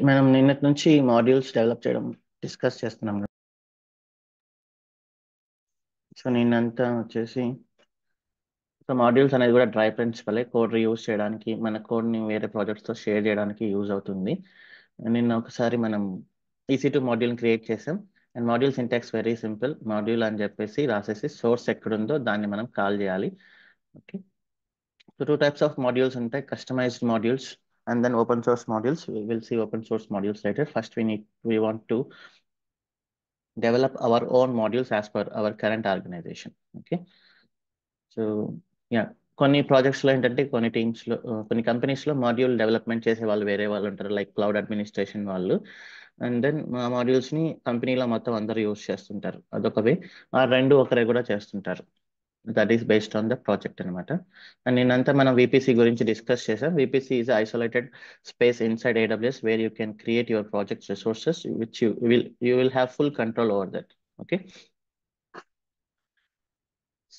మనం నిన్నటి నుంచి మాడ్యూల్స్ డెవలప్ చేయడం డిస్కస్ చేస్తున్నాం కదా. సో నిన్నంతా వచ్చేసి సో మాడ్యూల్స్ అనేది కూడా డ్రై ప్రిన్సిపలే, కోడ్ రీయూజ్ చేయడానికి, మన కోడ్ని వేరే ప్రాజెక్ట్స్తో షేర్ చేయడానికి యూజ్ అవుతుంది. నిన్న ఒకసారి మనం EC2 మాడ్యూల్ని క్రియేట్ చేసాం. And module syntax very simple. Module అని చెప్పేసి రాసేసి సోర్స్ ఎక్కడుందో దాన్ని మనం కాల్ చేయాలి. Okay, so two types of modules ఉంటాయి, customised modules and then open source modules. We will see open source modules later. First we want to develop our own modules as per our current organization. Okay, so yeah, కొన్ని ప్రాజెక్ట్స్లో ఏంటంటే కొన్ని టీమ్స్లో కొన్ని కంపెనీస్లో module development చేసే వాళ్ళు వేరే వాళ్ళు ఉంటారు, లైక్ క్లౌడ్ అడ్మినిస్ట్రేషన్ వాళ్ళు. అండ్ దెన్ మా మాడ్యూల్స్ని కంపెనీలో మొత్తం అందరూ యూజ్ చేస్తుంటారు, అదొక వే. ఆ రెండు ఒకరే కూడా చేస్తుంటారు. That is based on the project అనమాట. అండ్ నేనంతా మనం VPC గురించి డిస్కస్ చేసాం. VPC is isolated space inside AWS where you can create your project resources which you will have full control over that. Okay,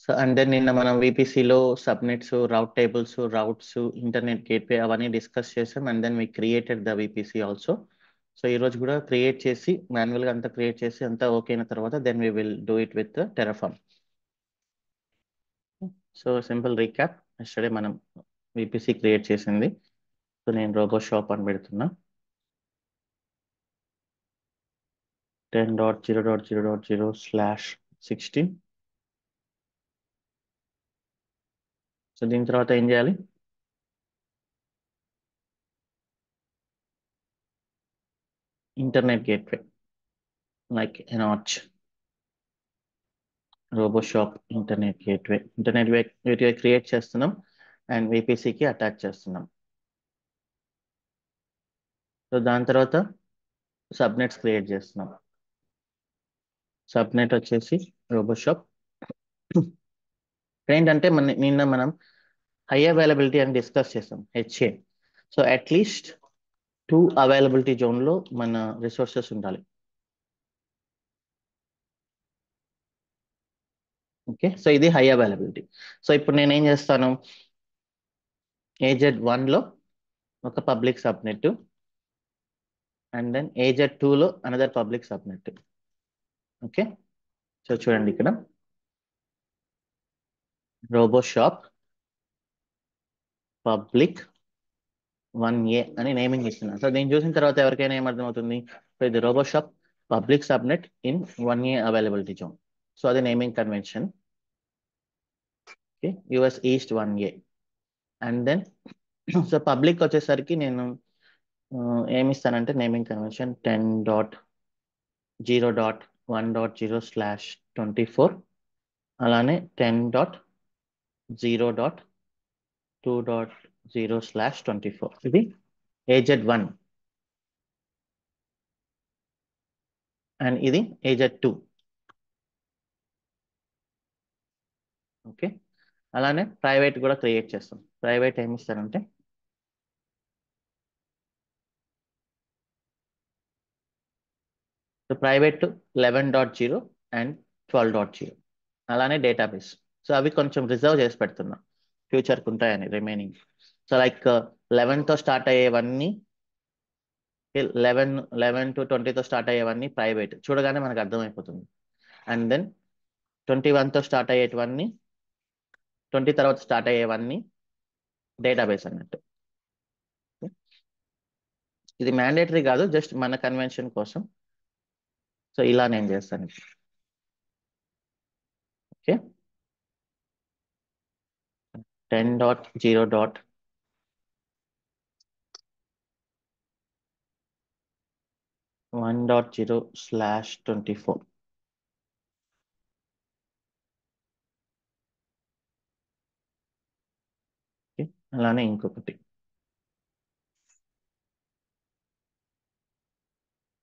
so and then నిన్న మనం VPCలో subnets, route tables, routes, internet gateway అవన్నీ discuss చేసాం. And then we created the VPC also. So ఈ రోజు కూడా create చేసి మాన్యువల్గా అంతా క్రియేట్ చేసి అంతా ఓకే అయిన తర్వాత then we will do it with Terraform. So simple recap, yesterday మనం VPC క్రియేట్ చేసింది. సో నేను రోబో షాప్ అని పెడుతున్నా 10.0.0.0/16. సో దీని తర్వాత ఏం చేయాలి? ఇంటర్నెట్ గేట్వే లైక్ ఎనార్చ్, robo shop internet gateway create చేస్తున్నాం అండ్ VPCకి అటాచ్ చేస్తున్నాం. సో దాని తర్వాత సబ్నెట్స్ క్రియేట్ చేస్తున్నాం. సబ్నెట్ వచ్చేసి రోబో షాప్. ఏంటంటే నిన్న మనం హై అవైలబిలిటీ అని డిస్కస్ చేసాం, HA. సో అట్లీస్ట్ 2 అవైలబిలిటీ జోన్లో మన రిసోర్సెస్ ఉండాలి. ఓకే, సో ఇది హై అవైలబిలిటీ. సో ఇప్పుడు నేను ఏం చేస్తాను, AZ1లో ఒక పబ్లిక్ సబ్నెట్ అండ్ దెన్ AZ2లో another public subnet. Okay, so చూడండి ఇక్కడ రోబో షాప్ పబ్లిక్ 1A అని నేమింగ్ ఇస్తున్నాను. సో దీన్ని చూసిన తర్వాత ఎవరికైనా ఏమర్థమవుతుంది, సో ఇది robo shop public subnet in 1A availability zone. So అది naming convention. Okay, US east 1A. And then so public వచ్చేసరికి నేను ఏమిస్తానంటే నేమింగ్ కన్వెన్షన్ 10.0.1.0/24, అలానే 10.0.2.0/24. ఇది AZ1 అండ్ ఇది AZ2. ఓకే, అలానే ప్రైవేట్ కూడా క్రియేట్ చేస్తాం. ప్రైవేట్ ఏమి ఇస్తారంటే సో ప్రైవేట్ 11.0 అండ్ 12.0, అలానే డేటాబేస్. సో అవి కొంచెం రిజర్వ్ చేసి పెడుతున్నాం, ఫ్యూచర్కి ఉంటాయని రిమైనింగ్. సో లైక్ 11తో స్టార్ట్ అయ్యేవన్నీ, 11 to 20తో స్టార్ట్ అయ్యేవన్నీ ప్రైవేట్, చూడగానే మనకు అర్థమైపోతుంది. అండ్ దెన్ 21తో స్టార్ట్ అయ్యేటివన్నీ, 20 తర్వాత స్టార్ట్ అయ్యేవన్నీ డేటాబేస్ అన్నట్టు. ఇది మ్యాండేటరీ కాదు, జస్ట్ మన కన్వెన్షన్ కోసం. సో ఇలా నేను చేస్తాను. ఓకే, 10.0.1.0/24. ఓకే, అలానే ఇంకొకటి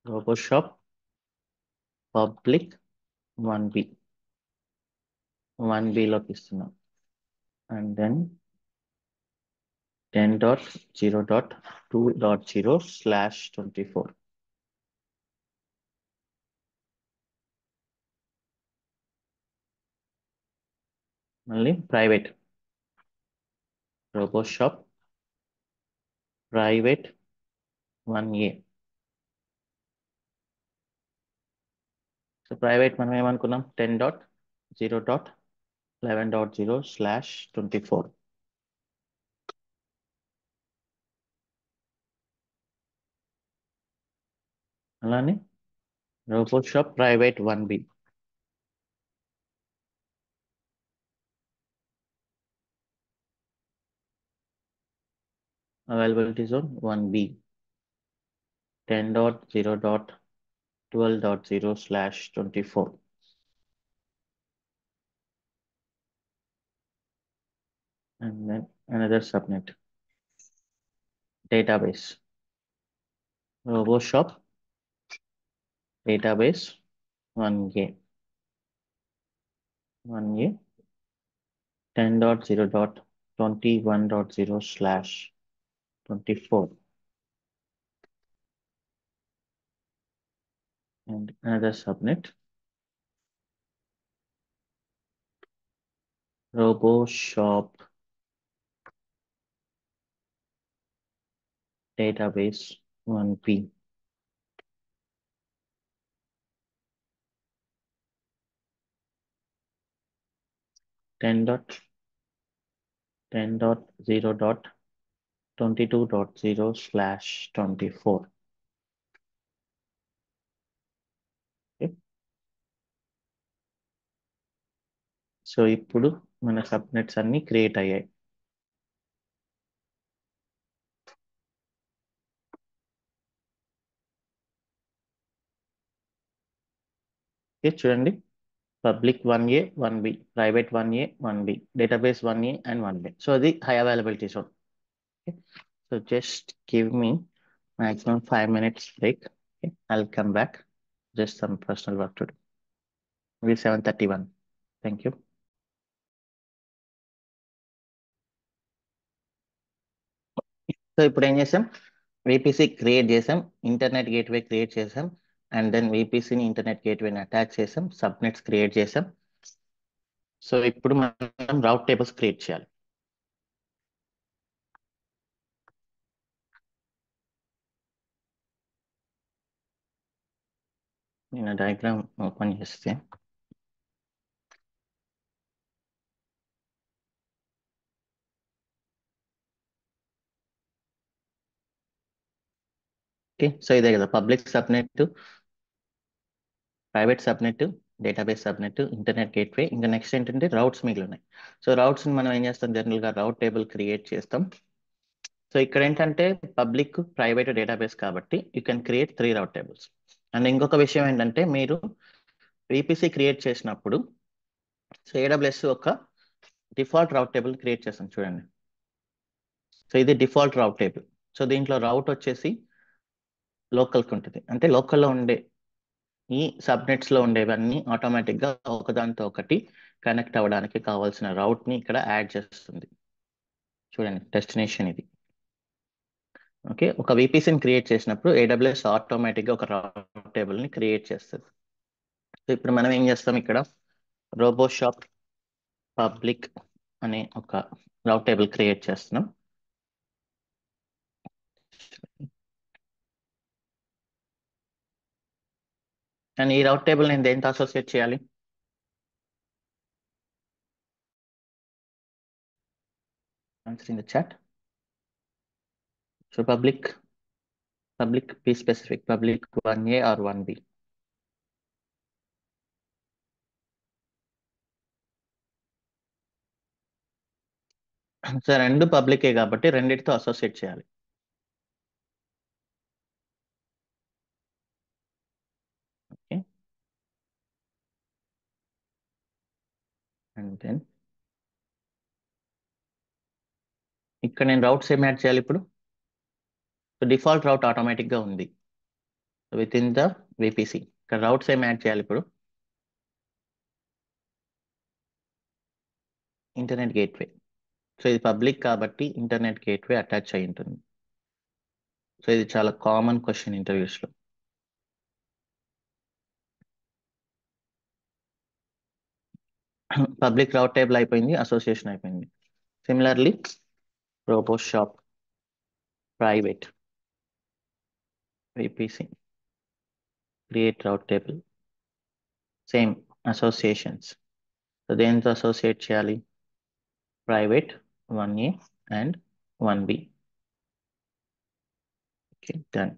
రోబో షాప్ పబ్లిక్ 1Bలోకి ఇస్తున్నాం. And then 10.0.2.0/24. మళ్ళీ private robo shop private 1A so private మనం ఏమనుకున్నాం 10.0.11.0/24. అలానే robot shop private 1B availability zone 1B 10.0.12.0/24. And then another subnet database RoboShop database 1A 10.0.21.0/24. And another subnet RoboShop database 1P 10.0.22.0/24. Okay. So ఇప్పుడు మన subnets అన్ని create అయ్యాయి. Okay, చూడండి, public 1A 1B, private 1A 1B, database 1A and 1B. So అది high availability zone. So just give me maximum 5 minutes break. Okay, I'll come back. Just some personal work to do. Maybe 7:31. Thank you. So ఇప్పుడు ఏం చేసాం, VPC create చేసాం, internet gateway create చేసాం, and then VPCని internet గేట్వేని attach చేసాం, subnets create చేసాం. So ఇప్పుడు మనం రౌట్ tables create చేయాలి. నేను డయాగ్రామ్ ఓపెన్ చేస్తే ఓకే, సో ఇదే కదా public subnet, private subnet, database subnet, internet gateway. ఇంకా నెక్స్ట్ ఏంటంటే రౌట్స్ మిగిలి ఉన్నాయి. సో రౌట్స్ మనం ఏం చేస్తాం, జనరల్గా రౌట్ టేబుల్ క్రియేట్ చేస్తాం. సో ఇక్కడ ఏంటంటే పబ్లిక్ ప్రైవేట్ డేటాబేస్ కాబట్టి you can create 3 route tables. And ఇంకొక విషయం ఏంటంటే మీరు VPC క్రియేట్ చేసినప్పుడు సో AWS ఒక డిఫాల్ట్ రౌట్ టేబుల్ క్రియేట్ చేస్తాం చూడండి. సో ఇది డిఫాల్ట్ రౌట్ టేబుల్. సో దీంట్లో రౌట్ వచ్చేసి లోకల్కి ఉంటుంది, అంటే లోకల్లో ఉండే ఈ సబ్నెట్స్లో ఉండేవన్నీ ఆటోమేటిక్గా ఒకదానితో ఒకటి కనెక్ట్ అవ్వడానికి కావాల్సిన రౌట్ని ఇక్కడ యాడ్ చేస్తుంది. చూడండి, డెస్టినేషన్ ఇది. ఓకే, ఒక VPCని క్రియేట్ చేసినప్పుడు AWS ఆటోమేటిక్గా ఒక రౌట్ టేబుల్ని క్రియేట్ చేస్తుంది. సో ఇప్పుడు మనం ఏం చేస్తాం, ఇక్కడ రోబోషాప్ పబ్లిక్ అనే ఒక రౌట్ టేబుల్ క్రియేట్ చేస్తున్నాం. అండ్ ఈ రౌట్ టేబుల్ నేను దేంతో అసోసియేట్ చేయాలి, answer in the chat. So public be specific, public 1A or 1B. So రెండు పబ్లికే కాబట్టి రెండిటితో అసోసియేట్ చేయాలి. ఓకే, అండ్ దెన్ ఇక్కడ నేను రౌట్స్ ఏం యాడ్ చేయాలి ఇప్పుడు. సో డిఫాల్ట్ రౌట్ ఆటోమేటిక్గా ఉంది విత్ ఇన్ ద VPC. ఇక్కడ రౌట్స్ ఏం యాడ్ చేయాలి ఇప్పుడు, ఇంటర్నెట్ గేట్వే. సో ఇది పబ్లిక్ కాబట్టి ఇంటర్నెట్ గేట్వే అటాచ్ అయి ఉంటుంది. సో ఇది చాలా కామన్ క్వశ్చన్ ఇంటర్వ్యూస్లో. పబ్లిక్ రౌట్ టేబుల్ అయిపోయింది, అసోసియేషన్ అయిపోయింది. Similarly robo shop private VPC create route table same associations. So దేంతో అసోసియేట్ చేయాలి? Private 1A and 1B. Okay, done.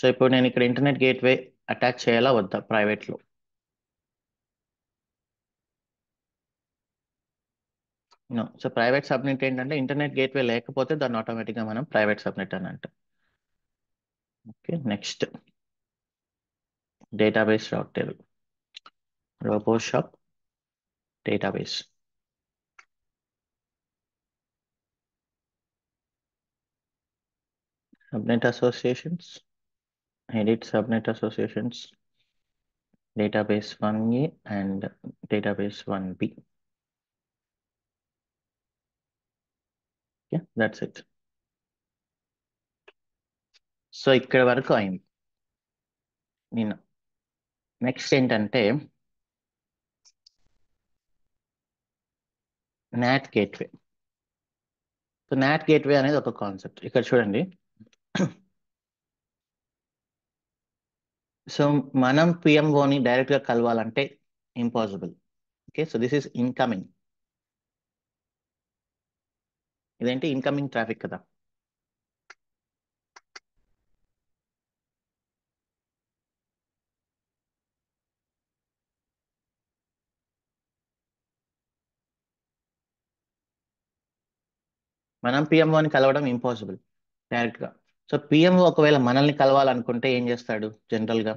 So ఇప్పుడు నేను ఇక్కడ ఇంటర్నెట్ గేట్వే అటాచ్ చేయాలా వద్దా ప్రైవేట్లో? నో. సో ప్రైవేట్ సబ్నెట్ ఏంటంటే ఇంటర్నెట్ గేట్వే లేకపోతే దాన్ని ఆటోమేటిక్గా మనం ప్రైవేట్ సబ్నెట్ అని అంటాం. Okay, next database route table, RoboShop database. Subnet associations, edit subnet associations, database 1A and database 1B. Yeah, that's it. So ఇక్కడ వరకు అయింది. నేను నెక్స్ట్ ఏంటంటే not gateway. So NAT gateway అనేది ఒక కాన్సెప్ట్. ఇక్కడ చూడండి. సో మనం పిఎంఓని డైరెక్ట్గా కలవాలంటే impossible. Okay, so this is incoming. ఇదేంటి? ఇన్కమింగ్ ట్రాఫిక్ కదా. మనం పిఎంఓని కలవడం ఇంపాసిబుల్ డైరెక్ట్గా. సో పిఎంఓ ఒకవేళ మనల్ని కలవాలనుకుంటే ఏం చేస్తాడు జనరల్గా?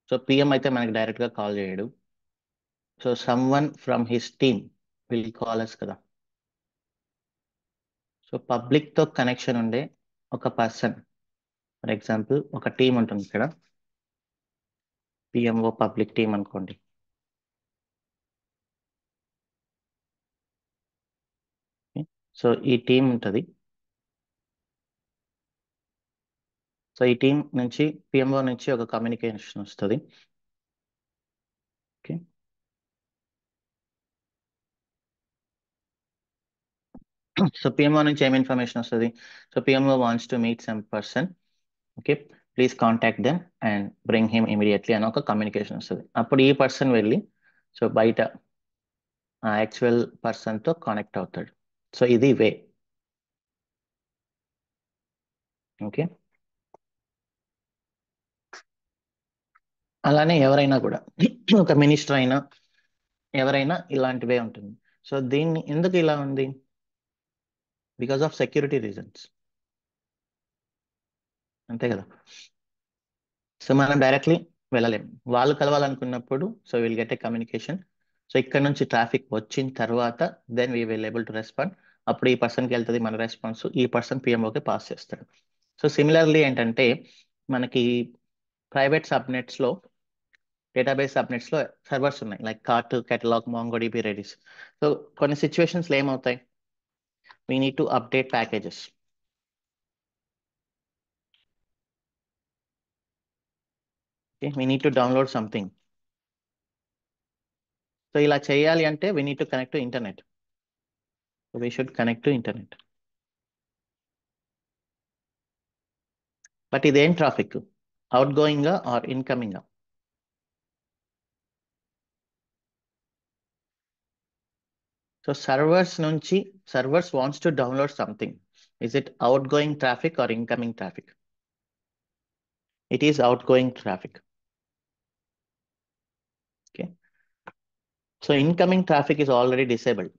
సో పిఎం అయితే మనకి డైరెక్ట్గా కాల్ చేయడు. So someone from his team will call us కదా. సో పబ్లిక్తో కనెక్షన్ ఉండే ఒక పర్సన్, ఫర్ ఎగ్జాంపుల్ ఒక టీం ఉంటుంది ఇక్కడ, పిఎంఓ పబ్లిక్ టీం అనుకోండి. సో ఈ టీం ఉంటుంది. సో ఈ టీం నుంచి పిఎంఓ నుంచి ఒక కమ్యూనికేషన్ వస్తుంది. ఓకే, సో పిఎంఓ నుంచి ఏం ఇన్ఫర్మేషన్ వస్తుంది? So PMO wants to meet some person. Okay, please contact them and bring him immediately అని ఒక కమ్యూనికేషన్ వస్తుంది. అప్పుడు ఈ పర్సన్ వెళ్ళి సో బయట ఆ యాక్చువల్ పర్సన్తో కనెక్ట్ అవుతాడు. సో ఇది వే. ఓకే, అలానే ఎవరైనా కూడా ఒక మినిస్టర్ అయినా ఎవరైనా ఇలాంటి వే ఉంటుంది. సో దీన్ని ఎందుకు ఇలా ఉంది? బికాస్ ఆఫ్ సెక్యూరిటీ రీజన్స్, అంతే కదా. సో మనం డైరెక్ట్లీ వెళ్ళలేము. వాళ్ళు కలవాలనుకున్నప్పుడు so will get a communication. So ఇక్కడ నుంచి ట్రాఫిక్ వచ్చిన తర్వాత then we will able to respond. అప్పుడు ఈ పర్సన్కి వెళ్తుంది మన రెస్పాన్స్, ఈ పర్సన్ పిఎంఓకి పాస్ చేస్తాడు. సో సిమిలర్లీ ఏంటంటే మనకి ప్రైవేట్ సబ్నెట్స్లో, డేటాబేస్ సబ్నెట్స్లో సర్వర్స్ ఉన్నాయి like cart, catalogue, MongoDB, Redis. So కొన్ని సిచ్యువేషన్స్లో ఏమవుతాయి? We need to update packages. We need to download something. So ఇలా చేయాలి అంటే we need to connect to internet. So we should connect to internet. But ఇదేం traffic? Outgoing or incoming? So servers నుంచి, servers wants to download something. Is it outgoing traffic or incoming traffic? It is outgoing traffic. Okay, so incoming traffic is already disabled.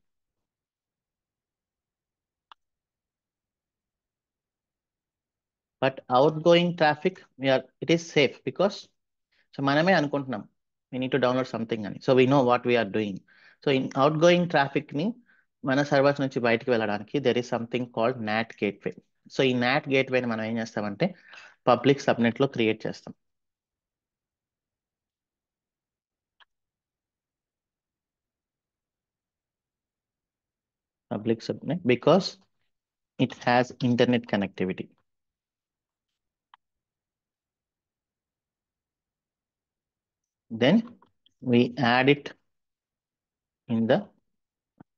But outgoing traffic, it is safe because so మనమే అనుకుంటున్నాం we need to download something అని. So we know what we are doing. So in outgoing traffic ని మన servers నుంచి బయటికి వెళ్ళడానికి there is something called NAT gateway. So ఈ NAT gateway ని మనం ఏం చేస్తామంటే పబ్లిక్ సబ్నెట్ లో క్రియేట్ చేస్తాం. Public subnet because it has internet connectivity. Then we add it in the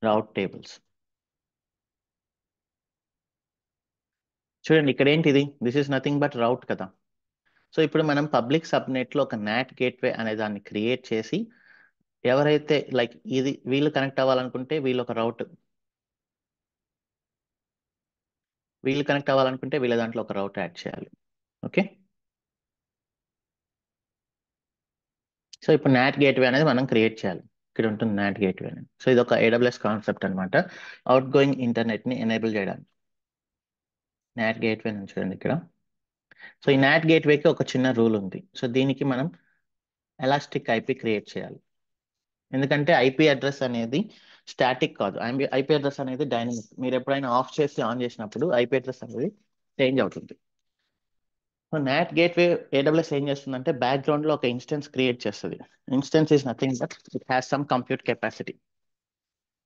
route tables. చూడండి ఇక్కడ ఏంటిది? దిస్ ఇస్ నథింగ్ బట్ రౌట్ కదా. సో ఇప్పుడు మనం పబ్లిక్ సబ్నెట్లో ఒక నాట్ గేట్వే అనే దాన్ని క్రియేట్ చేసి ఎవరైతే లైక్ ఇది వీళ్ళు కనెక్ట్ అవ్వాలనుకుంటే వీళ్ళు కనెక్ట్ అవ్వాలనుకుంటే వీళ్ళ దాంట్లో ఒక రౌట్ యాడ్ చేయాలి. ఓకే, సో ఇప్పుడు నాట్ గేట్వే అనేది మనం క్రియేట్ చేయాలి. ఇక్కడ ఉంటుంది నాట్ గేట్వే అనేది. సో ఇది ఒక AWS కాన్సెప్ట్ అనమాట, అవుట్ గోయింగ్ ఇంటర్నెట్ని ఎనేబుల్ చేయడానికి. నాట్ గేట్వే నుంచి చూడండి ఇక్కడ. సో ఈ నాట్ గేట్వేకి ఒక చిన్న రూల్ ఉంది. సో దీనికి మనం ఎలాస్టిక్ ఐపీ క్రియేట్ చేయాలి. ఎందుకంటే ఐపీ అడ్రస్ అనేది స్టాటిక్ కాదు, ఐపీ అడ్రస్ అనేది డైనమిక్. మీరు ఎప్పుడైనా ఆఫ్ చేసి ఆన్ చేసినప్పుడు ఐపీ అడ్రస్ అనేది చేంజ్ అవుతుంది. సో నాట్ గేట్వే AWS ఏం చేస్తుందంటే బ్యాక్గ్రౌండ్ లో ఒక ఇన్స్టెన్స్ క్రియేట్ చేస్తుంది. Instance is nothing but it has some compute capacity.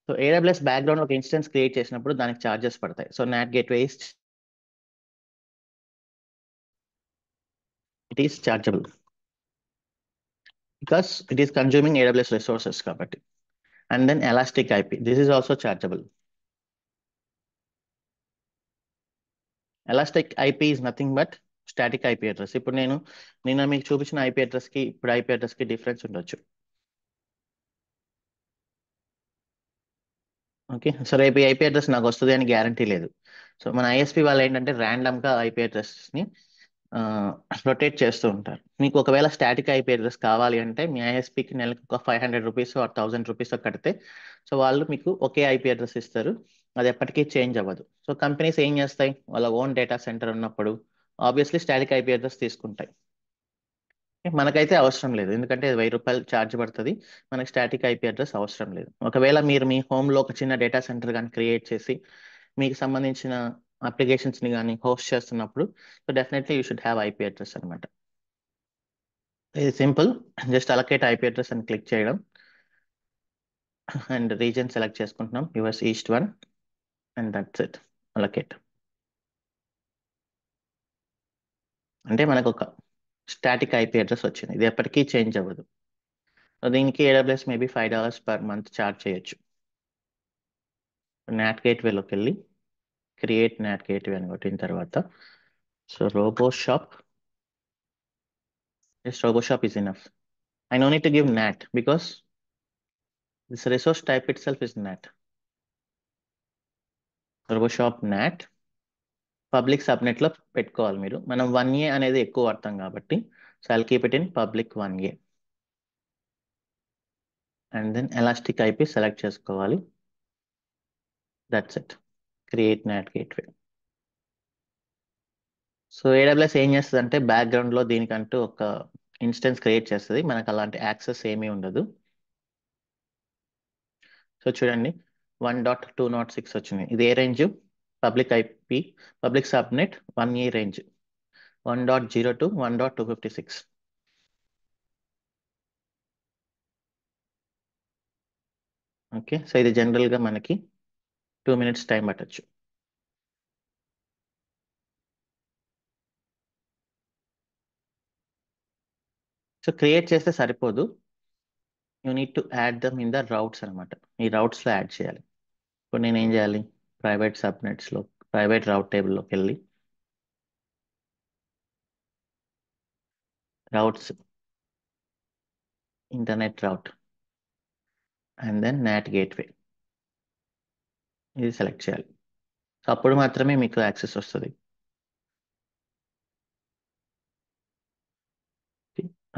So AWS background ఒక ఇన్స్టెన్స్ క్రియేట్ చేసినప్పుడు దానికి చార్జెస్ పడతాయి. So NAT gateway it is chargeable because it is consuming AWS resources కాబట్టి. And then elastic IP, this is also chargeable. Elastic IP is nothing but static IP address. ఇప్పుడు నిన్న మీకు చూపించిన IP address కి ఇప్పుడు IP address కి difference ఉండొచ్చు. Okay, so రేపు ఐపీ అడ్రస్ నాకు వస్తుంది అని గ్యారంటీ లేదు. సో మన ISP వాళ్ళు ఏంటంటే ర్యాండమ్ గా ఐపీ అడ్రస్ ని రొటేట్ చేస్తూ ఉంటారు. మీకు ఒకవేళ స్టాటిక్ ఐపీ అడ్రస్ కావాలి అంటే మీ ISPకి నెలకు ఒక 500 రూపీస్ ఆర్ 1000 రూపీస్ కడితే సో వాళ్ళు మీకు ఒకే ఐపీ అడ్రస్ ఇస్తారు, అది ఎప్పటికీ చేంజ్ అవ్వదు. సో కంపెనీస్ ఏం చేస్తాయి, వాళ్ళ ఓన్ డేటా సెంటర్ ఉన్నప్పుడు ఆబ్వియస్లీ స్టాటిక్ ఐపీ అడ్రస్ తీసుకుంటాయి. మనకైతే అవసరం లేదు, ఎందుకంటే 1000 రూపాయలు ఛార్జ్ పడుతుంది. మనకి స్టాటిక్ ఐపీ అడ్రస్ అవసరం లేదు. ఒకవేళ మీరు మీ హోమ్లో ఒక చిన్న డేటా సెంటర్ కానీ క్రియేట్ చేసి మీకు సంబంధించిన అప్లికేషన్స్ని కానీ హోస్ట్ చేస్తున్నప్పుడు so definitely you should have IP address అనమాట. ఇది simple, just allocate IP address అని క్లిక్ చేయడం అండ్ రీజన్ సెలెక్ట్ చేసుకుంటున్నాం yours east 1 and that's it. Allocate అంటే మనకు ఒక స్టాటిక్ ఐపీ అడ్రస్ వచ్చింది, ఇది ఎప్పటికీ చేంజ్ అవ్వదు. సో దీనికి AWS maybe $5 per month charge చేయొచ్చు. నాట్ గేట్వేలోకి వెళ్ళి క్రియేట్ నాట్ గేట్వే అని కొట్టిన తర్వాత so RoboShop, just RoboShop is enough. I no need to give NAT because this resource type itself is NAT. RoboShop NAT public subnet లో పెట్టుకోవాలి మీరు. మనం 1A అనేది ఎక్కువ వాడతాం కాబట్టి so I'll keep it in public 1A. And then elastic IP select చేసుకోవాలి. That's it, create NAT gateway. So AWS ఏం చేస్తుంది అంటే బ్యాక్గ్రౌండ్ లో దీనికంటూ ఒక ఇన్స్టెన్స్ క్రియేట్ చేస్తుంది, మనకు అలాంటి యాక్సెస్ ఏమీ ఉండదు. సో చూడండి 1.206 వచ్చింది, ఇది ఏ range, public IP public subnet 1A range 1.0 to 1.256. Okay, so ఇది జనరల్గా మనకి 2 minutes టైం పట్టచ్చు. సో క్రియేట్ చేస్తే సరిపోదు, you need to add them in the routes అనమాట. ఈ రౌట్స్లో యాడ్ చేయాలి. ఇప్పుడు నేను ఏం చేయాలి, ప్రైవేట్ సబ్నెట్స్లో ప్రైవేట్ రౌట్ టేబుల్లోకి వెళ్ళి routes, internet route and then NAT gateway, ఇది సెలెక్ట్ చేయాలి. సో అప్పుడు మాత్రమే మీకు యాక్సెస్ వస్తుంది.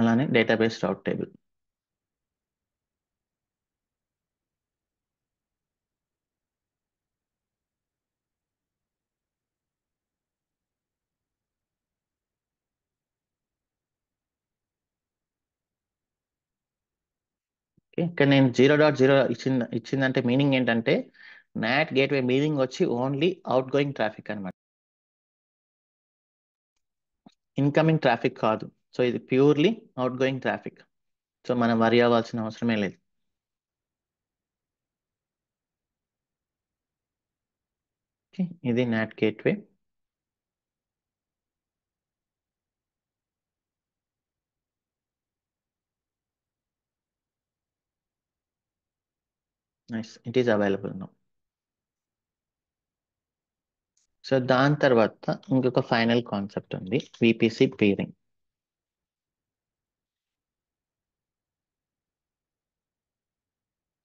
అలానే డేటాబేస్ రౌట్ టేబుల్. ఇక్కడ నేను 0.0 ఇచ్చిందంటే మీనింగ్ ఏంటంటే నాట్ గేట్వే మీనింగ్ వచ్చి ఓన్లీ అవుట్ గోయింగ్ ట్రాఫిక్ అనమాట, ఇన్కమింగ్ ట్రాఫిక్ కాదు. సో ఇది purely out going traffic, so మనం వరి అవ్వాల్సిన అవసరమే లేదు. ఇది not gateway. Nice, it is available now. So దాని తర్వాత ఇంకొక ఫైనల్ కాన్సెప్ట్ ఉంది, VPC పీరింగ్.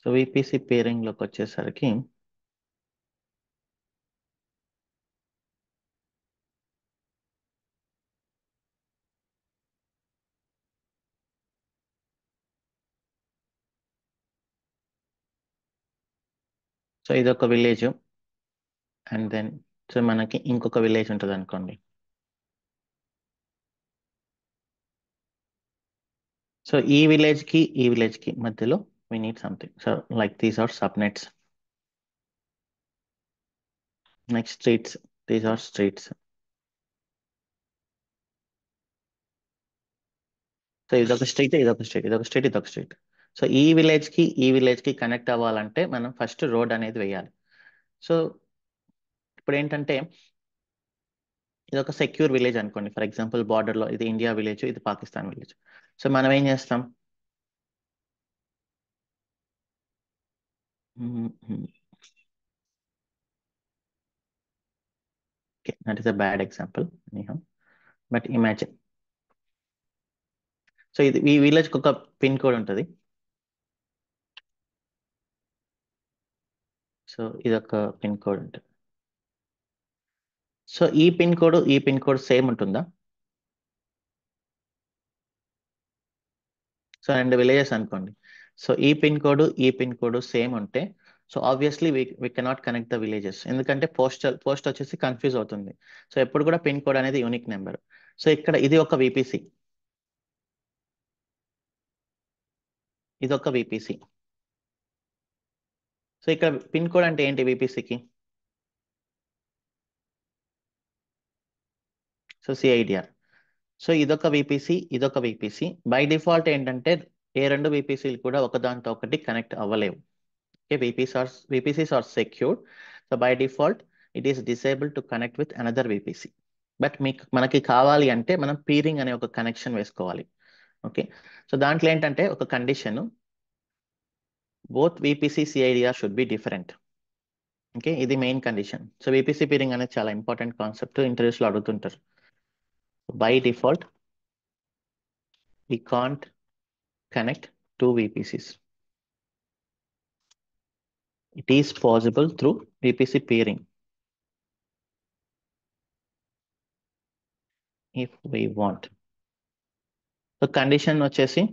సో VPC పేరింగ్లోకి వచ్చేసరికి సో ఇది ఒక విలేజ్, అండ్ దెన్ సో మనకి ఇంకొక విలేజ్ ఉంటుంది అనుకోండి. సో ఈ విలేజ్ కి మధ్యలో we need something. So like these are subnets. Next streets, these are streets. So ఇదొక స్ట్రీట్, ఇదొక స్ట్రీట్, ఇదొక స్ట్రీట్, ఇదొక స్ట్రీట్. సో ఈ విలేజ్ కి కనెక్ట్ అవ్వాలంటే మనం ఫస్ట్ రోడ్ అనేది వేయాలి. సో ఇప్పుడు ఏంటంటే ఇది ఒక సెక్యూర్ విలేజ్ అనుకోండి. ఫర్ ఎగ్జాంపుల్ బార్డర్లో ఇది ఇండియా విలేజ్, ఇది పాకిస్తాన్ విలేజ్. సో మనం ఏం చేస్తాం, okay that is a bad example, but imagine. So ఇది ఈ విలేజ్కి ఒక పిన్ కోడ్ ఉంటుంది. సో ఇది ఒక పిన్ కోడ్ ఉంటుంది. సో ఈ పిన్ కోడ్ సేమ్ ఉంటుందా? సో రెండు విలేజెస్ అనుకోండి. సో ఈ పిన్ కోడ్ సేమ్ ఉంటే so obviously we cannot connect the villages, ఎందుకంటే పోస్ట్ వచ్చేసి కన్ఫ్యూజ్ అవుతుంది. సో ఎప్పుడు కూడా పిన్ కోడ్ అనేది యూనిక్ నెంబర్. సో ఇక్కడ ఇది ఒక విపిసి, ఇది ఒక విపిసి. సో ఇక్కడ పిన్ కోడ్ అంటే ఏంటి విపిసికి? So CIDR. సో ఇదొక విపిసి, ఇదొక విపిసి. బై డిఫాల్ట్ ఏంటంటే ఏ రెండు విపిసిలు కూడా ఒకదాంతో ఒకటి కనెక్ట్ అవ్వలేవు. Okay, VPCs are secured. So by default it is disable to connect with another VPC. But మనకి కావాలి అంటే మనం పీరింగ్ అనే ఒక కనెక్షన్ వేసుకోవాలి. ఓకే, సో దాంట్లో ఏంటంటే ఒక condition, both VPC CIDR should be different. Okay, ఇది main condition. So VPC peering అనేది చాలా ఇంపార్టెంట్ కాన్సెప్ట్, ఇంటర్వ్యూస్ లో అడుగుతుంటారు. By default we can't connect two VPCs. It is possible through VPC peering if we want. The condition వచ్చేసి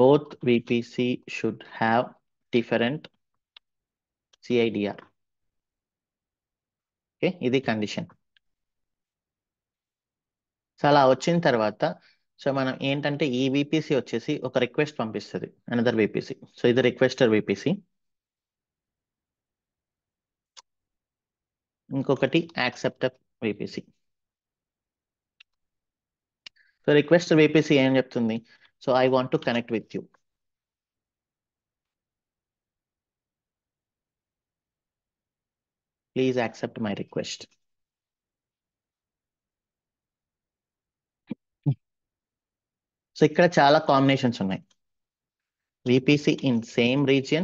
both VPC should have different CIDR. Okay, ఇది condition. So అలా వచ్చిన తర్వాత so మనం ఏంటంటే ఈ VPC వచ్చేసి ఒక రిక్వెస్ట్ పంపిస్తుంది అనదర్ VPC. సో ఇది రిక్వెస్టర్ VPC, ఇంకొకటి acceptor VPC. So requester VPC ఏం చెప్తుంది? So I want to connect with you, please accept my request. So ఇక్కడ చాలా కాంబినేషన్స్ ఉన్నాయి. VPC in same region,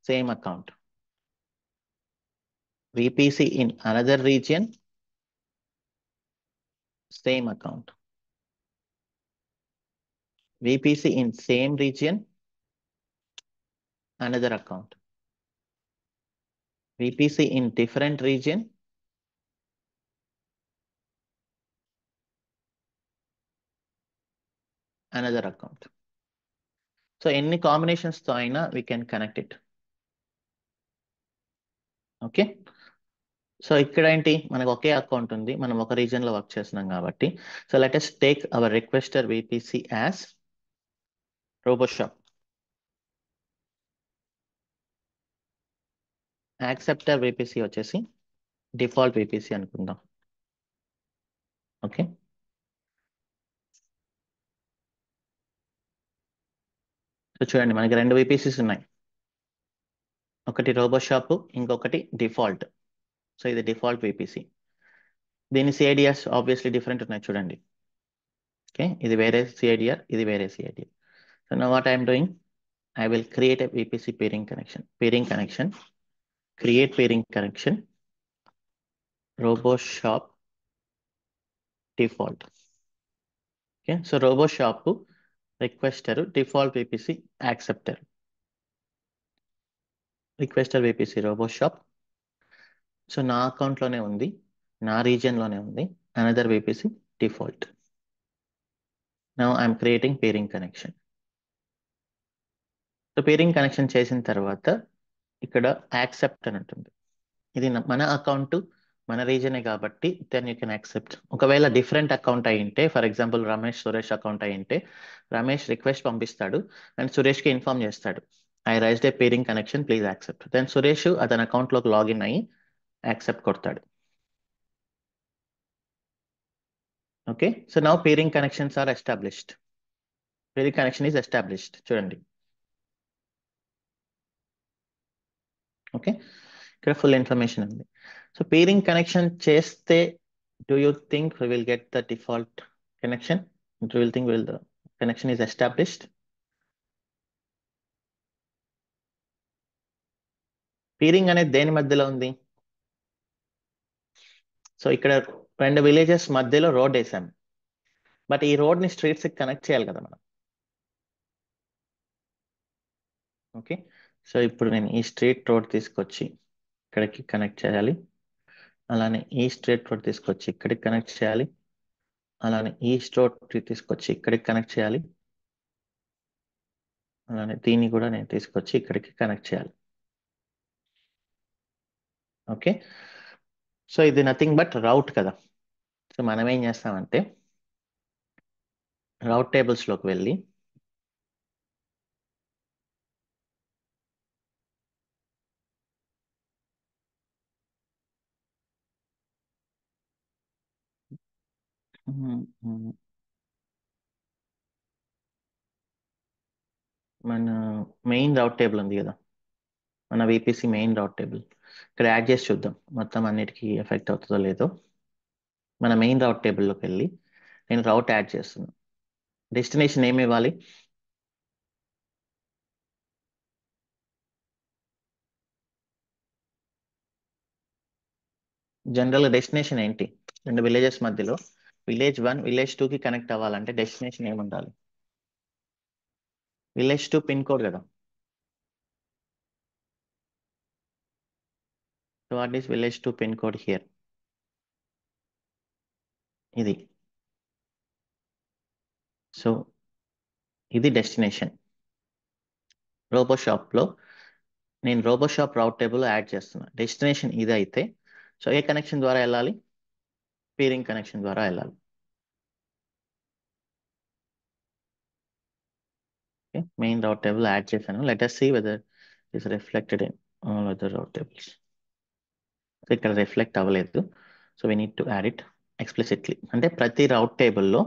same account. VPC in another region, same account. VPC in same region, another account. VPC in different region, another account. So any combinations తో అయినా we can connect it. Okay, so ఇక్కడ ఏంటి మనకు ఒకే account ఉంది, మనం ఒక reason లో work చేస్తున్నాం కాబట్టి. So let us take our requester VPC as RoboShop. Acceptor VPC వచ్చేసి డిఫాల్ట్ VPC అనుకుందాం. ఓకే, సో చూడండి మనకి రెండు VPCs ఉన్నాయి, ఒకటి రోబోషాప్, ఇంకొకటి డిఫాల్ట్. సో ఇది డిఫాల్ట్ VPC. దీని సిఐడిఆర్స్ ఆబ్వియస్లీ డిఫరెంట్ ఉన్నాయి చూడండి. ఓకే, ఇది వేరే సిఐడిఆర్, ఇది వేరే CIDR. So now what I'm doing, I will create a VPC peering connection, create peering connection, RoboShop default. Okay, so robo shop requester default VPC acceptor. Requester VPC robo shop. So నా అకౌంట్లోనే ఉంది, నా రీజియన్లోనే ఉంది. Another VPC default. Now I'm creating peering connection. So peering connection చేసిన తర్వాత ఇక్కడ accept అని ఉంటుంది. ఇది మన అకౌంట్, మన రీజనే కాబట్టి దెన్ యూ కెన్ యాక్సెప్ట్. ఒకవేళ డిఫరెంట్ అకౌంట్ అయి ఉంటే, for example Ramesh Suresh account అయి ఉంటే, రమేష్ రిక్వెస్ట్ పంపిస్తాడు అండ్ సురేష్కి ఇన్ఫార్మ్ చేస్తాడు, I raised a peering connection, please accept. Then Suresh అతని అకౌంట్లోకి లాగిన్ అయ్యి యాక్సెప్ట్ కొడతాడు. Okay, so now peering connections are established. Peering connection is established, చూడండి. ఓకే, ఇక్కడ ఫుల్ ఇన్ఫర్మేషన్ ఉంది. సో పేరింగ్ కనెక్షన్ చేస్తే do you think we will get the default connection? Do you think will the connection is established? Peering అనేది దేని మధ్యలో ఉంది? So ఇక్కడ రెండు విలేజెస్ మధ్యలో రోడ్ వేసాం, బట్ ఈ రోడ్ ని స్ట్రీట్స్ కనెక్ట్ చేయాలి కదా మనం. ఓకే, సో ఇప్పుడు నేను ఈ స్ట్రీట్ రోడ్ తీసుకొచ్చి ఇక్కడికి కనెక్ట్ చేయాలి, అలానే ఈ స్ట్రీట్ రోడ్ తీసుకొచ్చి ఇక్కడికి కనెక్ట్ చేయాలి, అలానే ఈ రోడ్ తీసుకొచ్చి ఇక్కడికి కనెక్ట్ చేయాలి, అలానే దీన్ని కూడా నేను తీసుకొచ్చి ఇక్కడికి కనెక్ట్ చేయాలి. ఓకే, సో ఇది నథింగ్ బట్ రౌట్ కదా. సో మనం ఏం చేస్తామంటే రౌట్ టేబుల్స్లోకి వెళ్ళి మన మెయిన్ రౌట్ టేబుల్ ఉంది కదా, మన విపిసి మెయిన్ రౌట్ టేబుల్, ఇక్కడ యాడ్ చేసి చూద్దాం మొత్తం అన్నిటికీ ఎఫెక్ట్ అవుతుందో లేదో. మన మెయిన్ రౌట్ టేబుల్లోకి వెళ్ళి నేను రౌట్ యాడ్ చేస్తున్నాను. డెస్టినేషన్ ఏమి ఇవ్వాలి? జనరల్గా డెస్టినేషన్ ఏంటి? రెండు విలేజెస్ మధ్యలో విలేజ్ 1 విలేజ్ 2కి కనెక్ట్ అవ్వాలంటే డెస్టినేషన్ ఏమి ఉండాలి? విలేజ్ 2 పిన్ కోడ్ కదా. So what is village 2 pin code here? ఇది. సో ఇది డెస్టినేషన్. రోబో షాప్లో నేను robo shop route table add చేస్తున్నా. డెస్టినేషన్ ఇది అయితే సో ఏ కనెక్షన్ ద్వారా వెళ్ళాలి? పీరింగ్ కనెక్షన్ ద్వారా వెళ్ళాలి. మెయిన్ రౌట్ టేబుల్ యాడ్ చేశాను. Let us see whether it is reflected in all other route tables. So ఇక్కడ రిఫ్లెక్ట్ అవ్వలేదు, so we need to add it explicitly. అంటే ప్రతి రౌట్ టేబుల్లో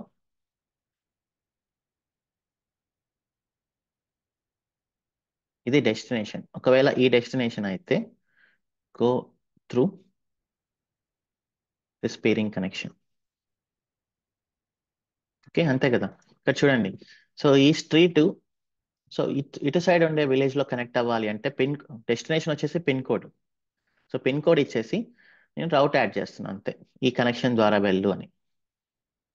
ఇది డెస్టినేషన్. ఒకవేళ ఈ డెస్టినేషన్ అయితే go through this pairing connection. Okay, అంతే కదా. ఇక్కడ చూడండి, సో ఈ స్ట్రీట్, సో ఇటు సైడ్ ఉండే విలేజ్ లో కనెక్ట్ అవ్వాలి అంటే డెస్టినేషన్ వచ్చేసి pin code. So pin code ఇచ్చేసి నేను రౌట్ యాడ్ చేస్తున్నాను అంతే, ఈ కనెక్షన్ ద్వారా వెళ్ళు అని.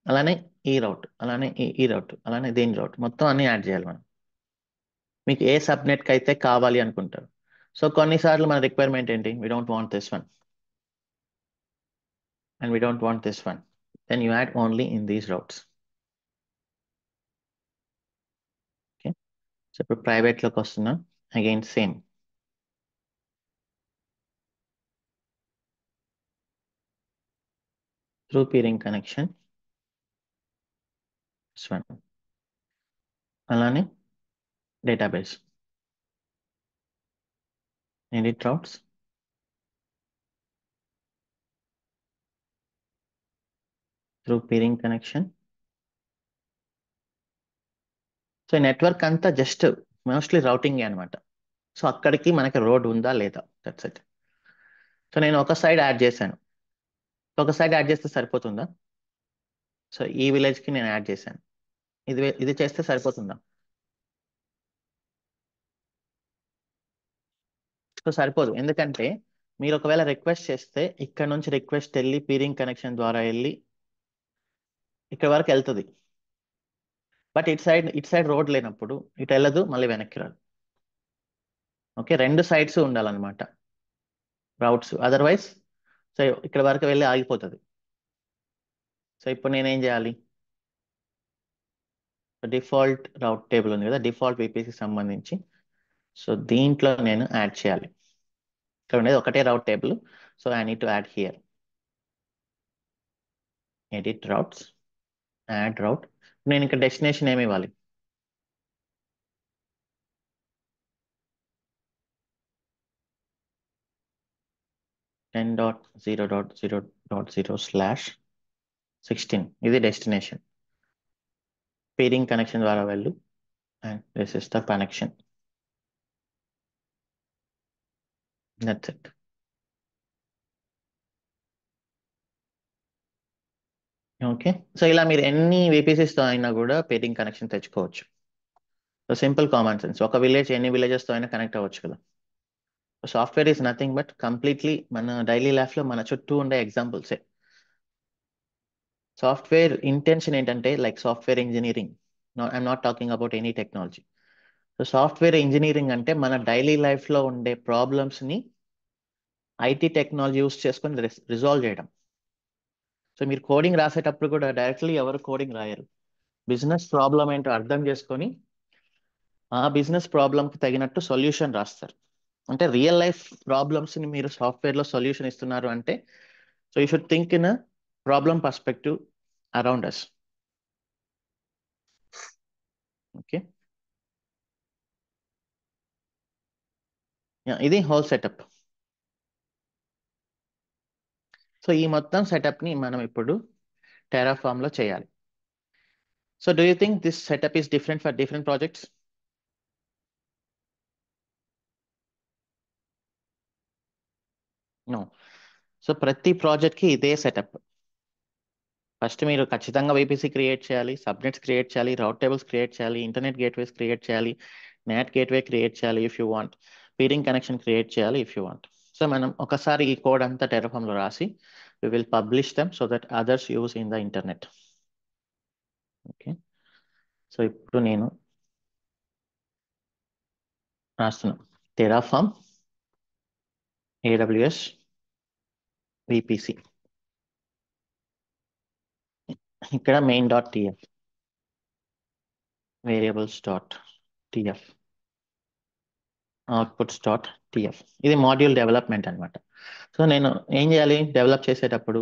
అలానే ఈ రౌట్, అలానే ఈ రౌట్, అలానే దీని రౌట్, మొత్తం అన్ని యాడ్ చేయాలి మనం. మీకు ఏ సబ్నెట్కి అయితే కావాలి అనుకుంటారు. సో కొన్నిసార్లు మన రిక్వైర్మెంట్ ఏంటి? We don't want this one and we don't want this one, then you add only in these routes. Okay, so ఇప్పుడు ప్రైవేట్లోకి వస్తున్నాం. Again same. Through peering connection one, అలానే database edit routes, through peering connection. So ఈ network అంతా just mostly routing అనమాట. So అక్కడికి మనకి road ఉందా లేదా, దట్స్ ఇట్. సో నేను ఒక సైడ్ యాడ్ చేశాను. ఒక సైడ్ యాడ్ చేస్తే సరిపోతుందా? సో ఈ విలేజ్కి నేను యాడ్ చేశాను, ఇది చేస్తే సరిపోతుందా? సో సరిపోదు, ఎందుకంటే మీరు ఒకవేళ రిక్వెస్ట్ చేస్తే ఇక్కడ నుంచి రిక్వెస్ట్ వెళ్ళి పీరింగ్ కనెక్షన్ ద్వారా వెళ్ళి ఇక్కడ వరకు వెళ్తుంది. బట్ ఇటు సైడ్ రోడ్ లేనప్పుడు ఇటు వెళ్ళదు, మళ్ళీ వెనక్కి రాదు. ఓకే, రెండు సైడ్స్ ఉండాలన్నమాట రౌట్స్, అదర్వైజ్ సో ఇక్కడ వరకు వెళ్ళి ఆగిపోతుంది. సో ఇప్పుడు నేనేం చేయాలి? డిఫాల్ట్ రౌట్ టేబుల్ ఉంది కదా, డిఫాల్ట్ విపిసి సంబంధించి. సో దీంట్లో నేను యాడ్ చేయాలి. ఇక్కడ ఉండేది ఒకటే route table. So I need to add here. Edit routes, add route. నేను ఇక్కడ డెస్టినేషన్ ఏమి ఇవ్వాలి? 10.0.0.0/16 ఇది డెస్టినేషన్. peering కనెక్షన్ ద్వారా వెళ్ళు, and this is the connection. That's it. Okay, so ఇలా మీరు ఎన్ని VPCs తో అయినా కూడా పేరింగ్ కనెక్షన్ తెచ్చుకోవచ్చు. సో సింపుల్ కామన్ సెన్స్, ఒక విలేజ్ ఎన్ని విలేజెస్తో అయినా కనెక్ట్ అవ్వచ్చు కదా. Software is nothing but completely మన డైలీ లైఫ్లో మన చుట్టూ ఉండే ఎగ్జాంపుల్సే. సాఫ్ట్వేర్ ఇంటెన్షన్ ఏంటంటే like software engineering. I'm not talking about any technology. So software engineering అంటే మన డైలీ లైఫ్లో ఉండే ప్రాబ్లమ్స్ని ఐటీ టెక్నాలజీ యూస్ చేసుకొని రిజాల్వ్ చేయడం. సో మీరు కోడింగ్ రాసేటప్పుడు కూడా డైరెక్ట్లీ ఎవరు కోడింగ్ రాయరు. బిజినెస్ ప్రాబ్లం ఏంటో అర్థం చేసుకొని ఆ బిజినెస్ ప్రాబ్లంకి తగినట్టు సొల్యూషన్ రాస్తారు. అంటే రియల్ లైఫ్ ప్రాబ్లమ్స్ని మీరు సాఫ్ట్వేర్లో సొల్యూషన్ ఇస్తున్నారు అంటే, so you should think in a problem perspective around us. Okay, ఇది హోల్ సెటప్. సో ఈ మొత్తం సెటప్ని మనం ఇప్పుడు టెరాఫామ్లో చేయాలి. So do you think this setup is different for different projects? No. So ప్రతి ప్రాజెక్ట్కి ఇదే సెటప్. ఫస్ట్ మీరు ఖచ్చితంగా VPC క్రియేట్ చేయాలి, సబ్నెట్స్ క్రియేట్ చేయాలి, రౌట్ టేబుల్స్ క్రియేట్ చేయాలి, ఇంటర్నెట్ గేట్వేస్ క్రియేట్ చేయాలి, నెట్ గేట్వే క్రియేట్ చేయాలి if you want, peering connection create చేయాలి ఇఫ్ యూ వాంట్. సో మనం ఒకసారి ఈ కోడ్ అంతా టెరాఫామ్లో రాసి we will publish them so that others use in the internet. Okay, so ఇప్పుడు నేను రాస్తున్నాను టెరాఫామ్ AWS VPC. ఇక్కడ main.tf, variables.tf, outputs.tf. ఇది మాడ్యూల్ డెవలప్మెంట్ అనమాట. సో నేను ఏం చేయాలి డెవలప్ చేసేటప్పుడు?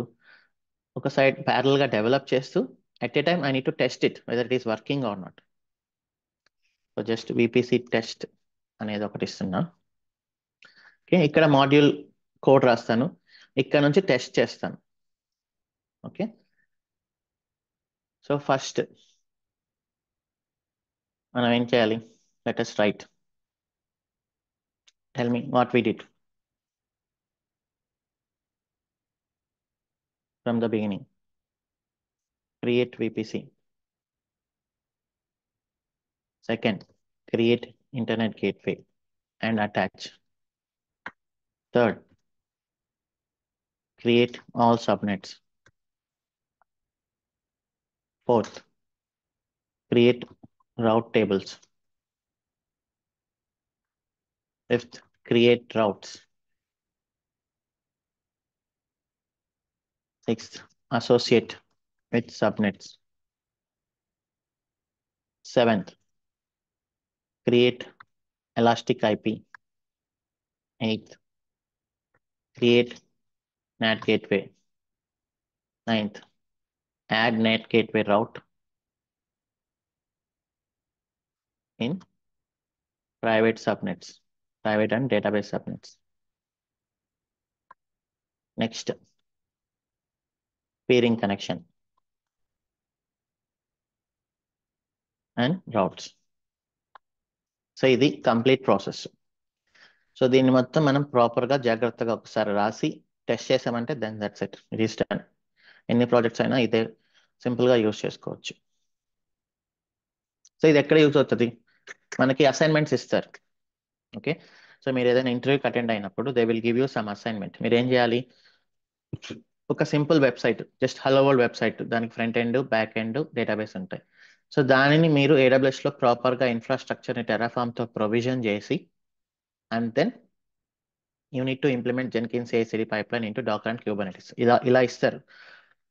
ఒక సైడ్ ప్యారల్గా డెవలప్ చేస్తూ at a time I need to test it whether it is working or not. So just VPC test అనేది ఒకటి ఇస్తున్నా. ఓకే, ఇక్కడ మాడ్యూల్ కోడ్ రాస్తాను, ఇక్కడ నుంచి టెస్ట్ చేస్తాను. ఓకే, సో ఫస్ట్ మనం ఏం చేయాలి? Let us right. Tell me what we did from the beginning. Create VPC. Second, create internet gateway and attach. Third, create all subnets. Fourth, create route tables. Fifth, create routes. Sixth, associate with subnets. Seventh, create elastic IP. Eighth, create NAT gateway. Ninth, add NAT gateway route in private subnets, private and database subnets. Next, peering connection and routes. So ఇది complete process. So దీన్ని మొత్తం మనం ప్రాపర్గా జాగ్రత్తగా ఒకసారి రాసి test చేసామంటే then that's it, it is done. ఎన్ని ప్రాజెక్ట్స్ అయినా ఇదే సింపుల్గా యూజ్ చేసుకోవచ్చు. సో ఇది ఎక్కడ యూజ్ అవుతుంది? మనకి అసైన్మెంట్స్ ఇస్తారు. ఓకే, సో మీరు ఏదైనా ఇంటర్వ్యూకి అటెండ్ అయినప్పుడు they will give you some assignment. మీరు ఏం చేయాలి? ఒక simple website, just hello world website, దానికి front end back end database ఉంటాయి. సో దానిని మీరు AWS లో ప్రాపర్గా ఇన్ఫ్రాస్ట్రక్చర్ని టెరాఫామ్తో ప్రొవిజన్ చేసి, and then you need to implement Jenkins CI/CD pipeline into Docker and Kubernetes. ఇలా ఇస్తారు.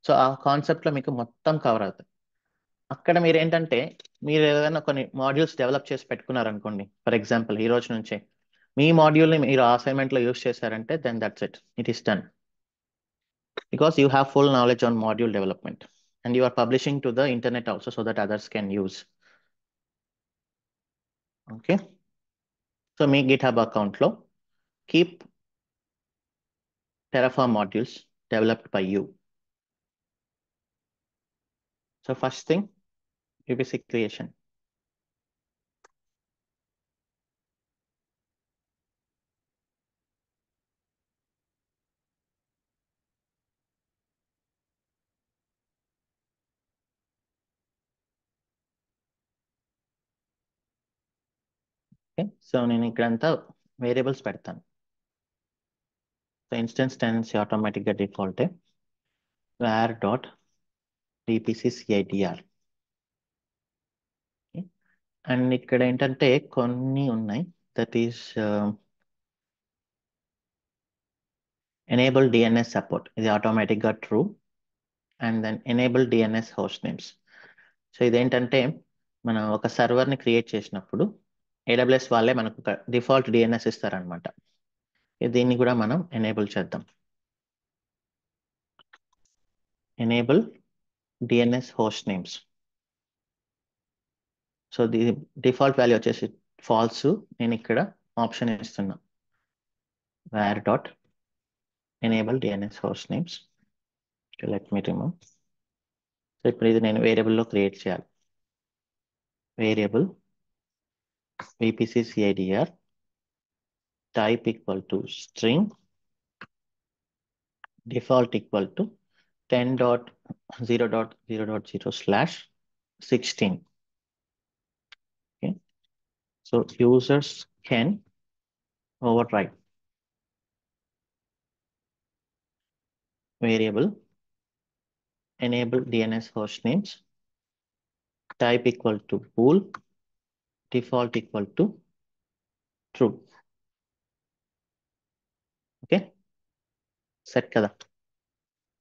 సో ఆ కాన్సెప్ట్లో మీకు మొత్తం కవర్ అవుతుంది. అక్కడ మీరు ఏంటంటే, మీరు ఏదైనా కొన్ని మాడ్యూల్స్ డెవలప్ చేసి పెట్టుకున్నారనుకోండి, ఫర్ ఎగ్జాంపుల్ ఈ రోజు నుంచే మీ మాడ్యూల్ని మీరు అసైన్మెంట్లో యూస్ చేశారంటే then that's it is done. Because you have full knowledge on module development and you are publishing to the internet also so that others can use. Okay. So me GitHub account లో keep Terraform modules developed by you. So first thing, UBC creation. Okay. So నేను ఇక్కడంతా variables పెడతాను. So instance tenancy ఆటోమేటిక్గా default var dot dpc-cdr. And ఇక్కడ ఏంటంటే కొన్ని ఉన్నాయి, that is enable DNS support, ఇది ఆటోమేటిక్గా true. And then enable DNS host names. So ఇదేంటంటే మనం ఒక సర్వర్ని క్రియేట్ చేసినప్పుడు AWS వాళ్ళే మనకు ఒక డిఫాల్ట్ DNS ఇస్తారనమాట. దీన్ని కూడా మనం ఎనేబుల్ చేద్దాం. Enable DNS host names. So the default value వచ్చేసి ఫాల్స్. నేను ఇక్కడ ఆప్షన్ ఇస్తున్నా, var dot enable DNS host names. Let me remove. So ఇప్పుడు ఇది నేను వేరియబుల్లో క్రియేట్ చేయాలి. Variable VPC-CIDR type equal to string, default equal to 10.0.0.0/16. Okay. So users can override variable enable DNS host names, type equal to bool, default equal to true. Okay. Set kada.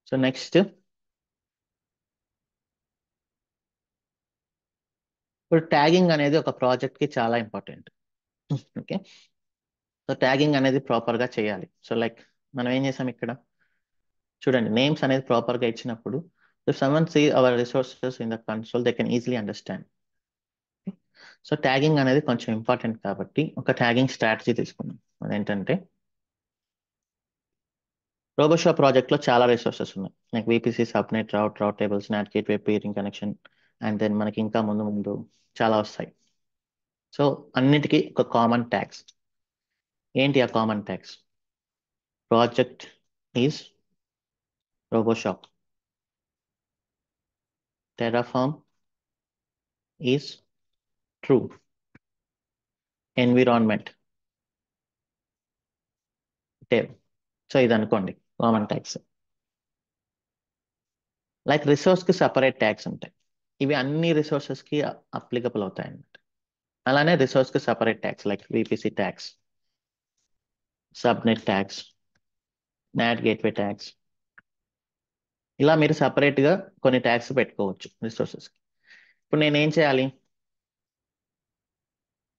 So next, ఇప్పుడు tagging అనేది ఒక ప్రాజెక్ట్కి చాలా important. Okay. So tagging అనేది ప్రాపర్గా చేయాలి. So like మనం ఏం చేసాం ఇక్కడ చూడండి, నేమ్స్ అనేది ప్రాపర్గా ఇచ్చినప్పుడు if someone see our resources in the console, they can easily understand. So tagging అనేది కొంచెం ఇంపార్టెంట్ కాబట్టి ఒక ట్యాగింగ్ స్ట్రాటజీ తీసుకున్నాం. అదేంటంటే రోబోషో ప్రాజెక్ట్లో చాలా రిసోర్సెస్ ఉన్నాయి, like VPC, subnet, route tables, NAT gateway, peering connection, and then మనకి ఇంకా ముందు ముందు చాలా వస్తాయి. సో అన్నిటికీ ఒక కామన్ ట్యాగ్స్. ఏంటి ఆ common tags? Project is RoboShop, Terraform is true, environment tab. So ఇది అనుకోండి కామన్ ట్యాగ్స్. లైక్ రిసోర్స్కి సపరేట్ ట్యాగ్స్ ఉంటాయి, ఇవి అన్ని రిసోర్సెస్కి అప్లికబుల్ అవుతాయి అన్నమాట. అలానే రిసోర్స్కి separate tags like VPC tags, subnet tags, NAT gateway tags, ఇలా మీరు సపరేట్గా కొన్ని ట్యాగ్స్ పెట్టుకోవచ్చు రిసోర్సెస్కి. ఇప్పుడు నేను ఏం చేయాలి,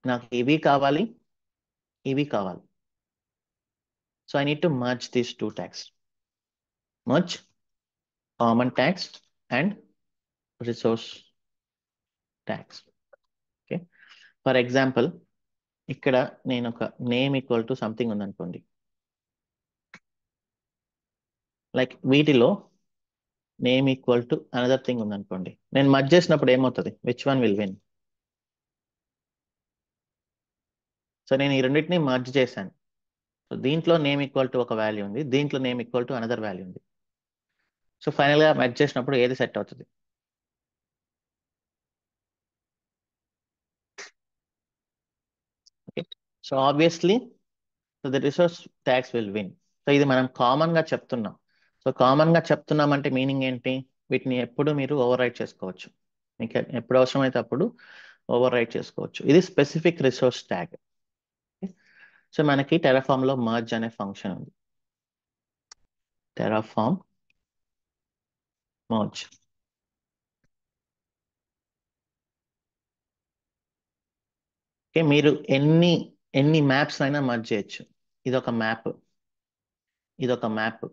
నాకు ఇవి కావాలి, ఇవి కావాలి. So I need to merge these two tags. Merge common tags and resource tags. Okay. For example ఇక్కడ నేను ఒక నేమ్ ఈక్వల్ టు సంథింగ్ ఉందనుకోండి, లైక్ వీటిలో name equal to another thing ఉందనుకోండి, నేను మర్జ్ చేసినప్పుడు ఏమవుతుంది, which one will win? So నేను ఈ రెండింటిని మర్జ్ చేశాను. సో దీంట్లో నేమ్ ఈక్వల్ టు ఒక వాల్యూ ఉంది, దీంట్లో name equal to another value ఉంది. సో ఫైనల్గా మర్జ్ చేసినప్పుడు ఏది సెట్ అవుతుంది? Okay. So obviously so the resource tags will win. So ఇది మనం కామన్గా చెప్తున్నాం. సో కామన్గా చెప్తున్నామంటే మీనింగ్ ఏంటి? వీటిని ఎప్పుడు మీరు ఓవర్ రైట్ చేసుకోవచ్చు. మీకు ఎప్పుడు అవసరమైతే అప్పుడు ఓవర్ రైట్ చేసుకోవచ్చు. ఇది స్పెసిఫిక్ రిసోర్స్ ట్యాగ్. సో మనకి టెరాఫామ్ లో మర్జ్ అనే ఫంక్షన్ ఉంది. Terraform merge. ఓకే, మీరు ఎన్ని మ్యాప్స్ అయినా మర్జ్ చేయొచ్చు. ఇదొక మ్యాప్, ఇదొక మ్యాప్.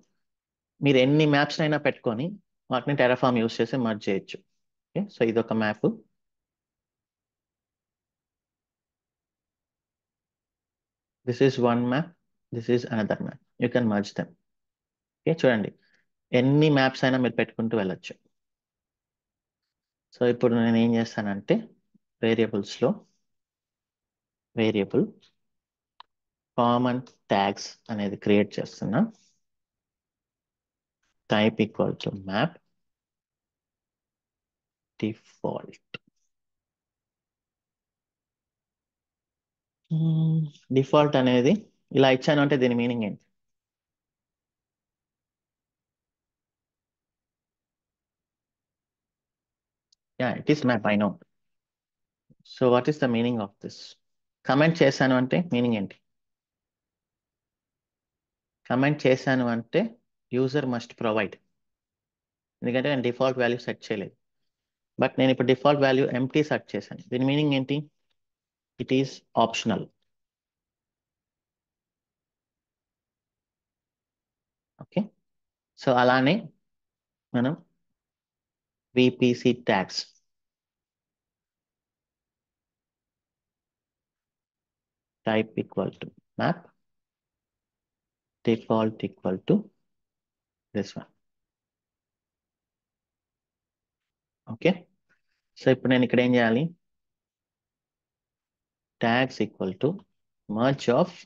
మీరు ఎన్ని మ్యాప్స్ అయినా పెట్టుకొని వాటిని టెరాఫామ్ యూస్ చేసి మర్జ్ చేయొచ్చు. ఓకే, సో ఇదొక map. This is one map, this is another map. You can merge them. Okay, చూడండి, ఎన్ని మ్యాప్స్ అయినా మీరు పెట్టుకుంటూ వెళ్ళొచ్చు. సో ఇప్పుడు నేను ఏం చేస్తానంటే వేరియబుల్స్లో వేరియబుల్ కామన్ ట్యాగ్స్ అనేది క్రియేట్ చేస్తున్నా. Type equal to map default. Default అనేది ఇలా ఇచ్చాను అంటే దీని మీనింగ్ ఏంటి? Yeah, it is map, I know. So what is the meaning of this? Comment చేశాను అంటే మీనింగ్ ఏంటి? కమెంట్ చేశాను అంటే యూజర్ మస్ట్ ప్రొవైడ్. ఎందుకంటే నేను డిఫాల్ట్ వాల్యూ సెట్ చేయలేదు. బట్ నేను ఇప్పుడు డిఫాల్ట్ వాల్యూ ఎంటీ సెట్ చేశాను. దీని మీనింగ్ ఏంటి? It is optional. Okay, so అలానే మనం VPC tags type equal to map default equal to this one. Okay, so ఇప్పుడు నేను ఇక్కడ ఏం చేయాలి? Tags equal to merge of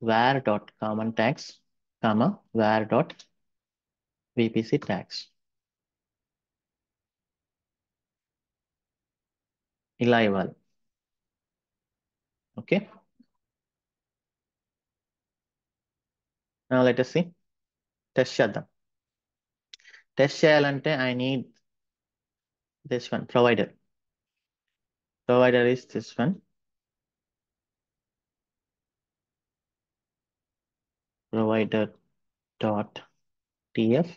var dot common tags comma var dot VPC tags. ఇలా ఇవ్వాలి. Okay, let us see. Test చేద్దాం. Test చేయాలంటే I need this one, provider. Provider is this one. Provider dot tf.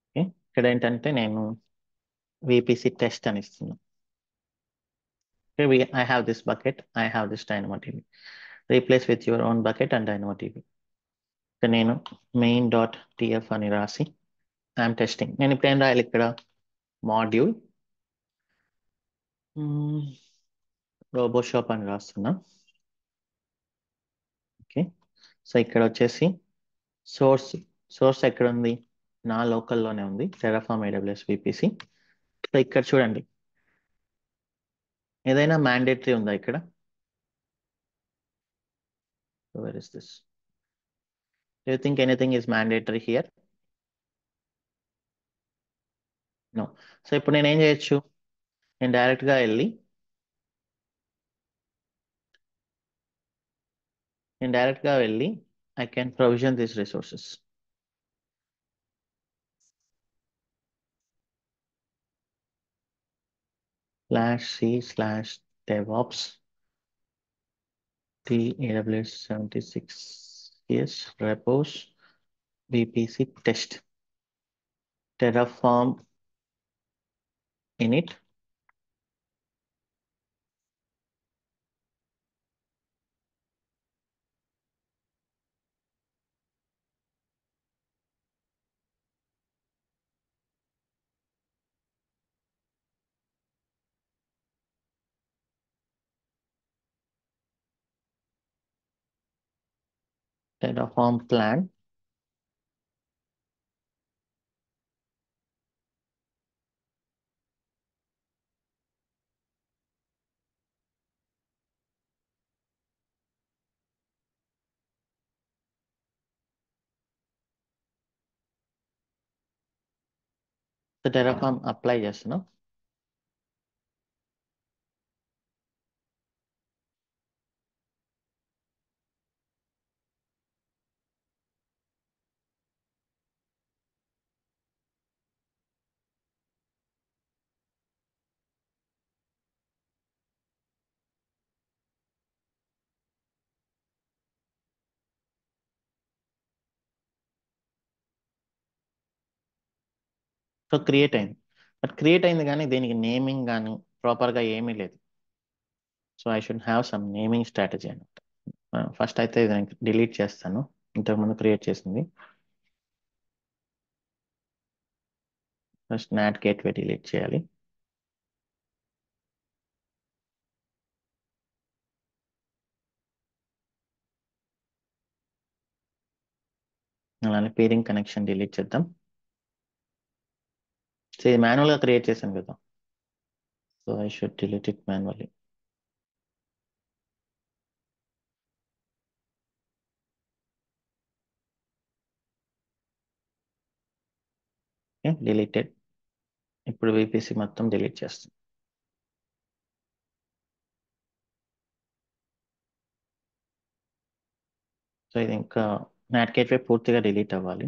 Okay, ఇక్కడ ఏంటంటే నేను VPC test అని ఇస్తున్నాను. I have this bucket, I have this DynamoDB. Replace with your own bucket and DynamoDB. ఇక్కడ నేను main dot TF అని రాసి I'm testing. నేను ఇప్పుడు ఏం రాయాలి ఇక్కడ? మాడ్యూల్ రోబోషాప్ అని రాస్తున్నా. ఓకే, సో ఇక్కడ వచ్చేసి సోర్స్. సోర్స్ ఎక్కడ ఉంది? నా లోకల్లోనే ఉంది, టెరాఫామ్ AWS VPC. సో ఇక్కడ చూడండి, ఏదైనా మ్యాండేటరీ ఉందా ఇక్కడ? Where is this? Do you think anything is mandatory here? No. So ఇప్పుడు నేను ఏం చేయొచ్చు? నేను డైరెక్ట్గా వెళ్ళి I can provision these resources. /c/devops t AWS 76 yes repos VPC test terraform init terraform plan the terraform apply చేస్తున్నాం. So create అయింది, but create అయింది కానీ దీనికి నేమింగ్ కానీ ప్రాపర్గా ఏమీ లేదు. So I should have some naming strategy అనమాట. ఫస్ట్ అయితే ఇది డిలీట్ చేస్తాను, ఇంతకుముందు క్రియేట్ చేసింది. ఫస్ట్ నాట్ గేట్వే డిలీట్ చేయాలి. అలానే పేరింగ్ కనెక్షన్ డిలీట్ చేద్దాం. సో ఇది మాన్యువల్గా క్రియేట్ చేశాను కదా, so I should delete it manually. Deleted. ఇప్పుడు VPC మొత్తం డిలీట్ చేస్తాం. సో ఇది ఇంకా నాట్ గేట్వే పూర్తిగా డిలీట్ అవ్వాలి.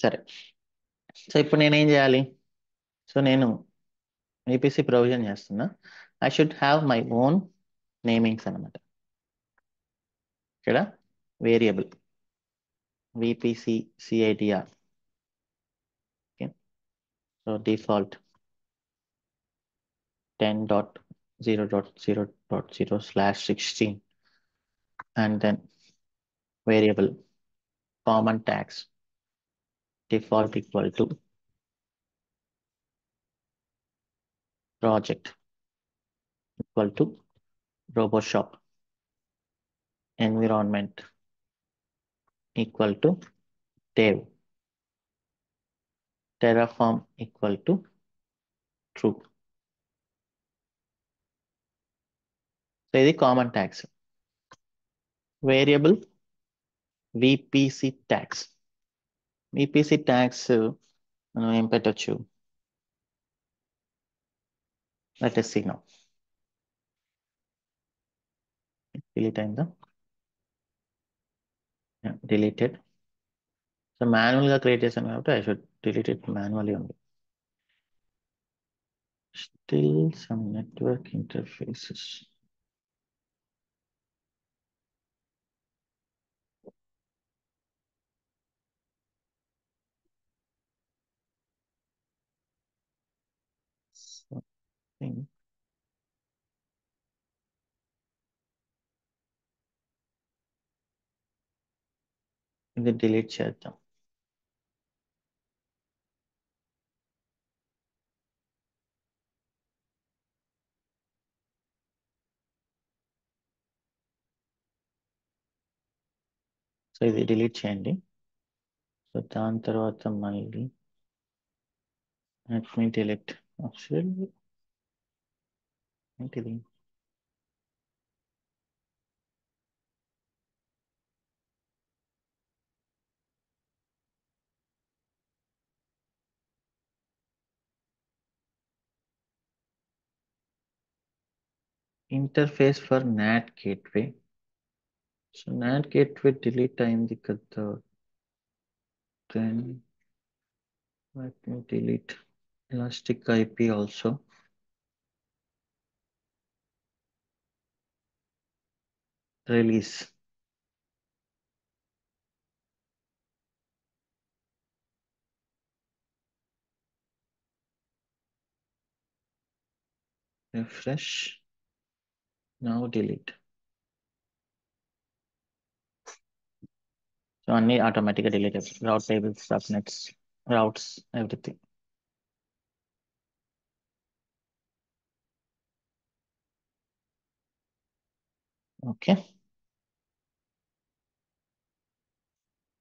సరే, సో ఇప్పుడు నేనేం చేయాలి? సో నేను VPC ప్రొవిజన్ చేస్తున్నా. I should have my own namings అనమాట. ఇక్కడ variable VPC CIDR. Okay, so default 10.0.0.0/16 and then variable common tags default equal to project equal to RoboShop environment equal to dev terraform equal to true. So ఇది common tags. Variable VPC tags. VPC tags మనం ఏం పెట్టొచ్చు? Let us see now. Delete అయిందా? Deleted. So మాన్యువల్గా create చేశాను కాబట్టి I should delete it manually ఉంది. Still some network interfaces. Something. ఇది డిలీట్ చేద్దాం. సో ఇది డిలీట్ చేయండి. సో దాని తర్వాత మళ్ళీ let me delete. Actually, ఏంటిది? Interface for NAT gateway. So NAT gateway delete అయింది కదా. Then let me delete elastic IP also. Release. Refresh. Now delete. So అన్ని ఆటోమేటిక్గా డిలీట్ అయిపోయి route tables, subnets, routes, everything. Okay,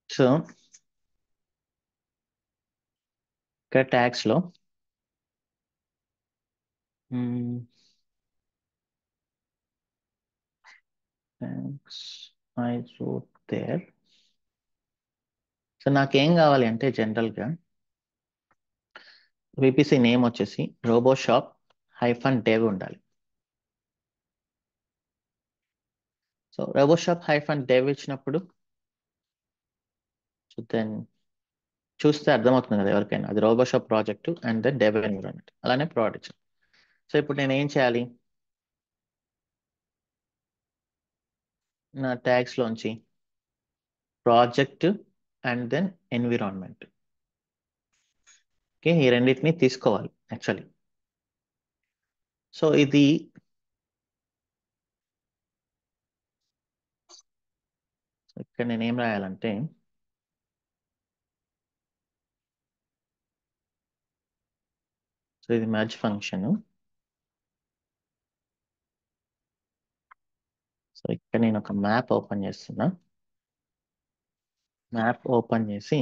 so ఇక్కడ ట్యాగ్స్లో I wrote there. So నాకేం కావాలి అంటే జనరల్గా VPC నేమ్ వచ్చేసి RoboShop-dev ఉండాలి. సో RoboShop-dev ఇచ్చినప్పుడు సో దెన్ చూస్తే అర్థమవుతుంది కదా ఎవరికైనా, అది RoboShop project and then dev environment, అలానే ప్రోడక్ట్. సో ఇప్పుడు నేను ఏం చేయాలి? నా ట్యాగ్స్ లోంచి project and then environment. Okay, ఈ రెండింటిని తీసుకోవాలి యాక్చువల్లీ. సో ఇది ఇక్కడ నేను ఏం రాయాలంటే సో ఇది మెర్జ్ ఫంక్షన్. సో ఇక్కడ నేను ఒక మ్యాప్ ఓపెన్ చేస్తున్నా. మ్యాప్ ఓపెన్ చేసి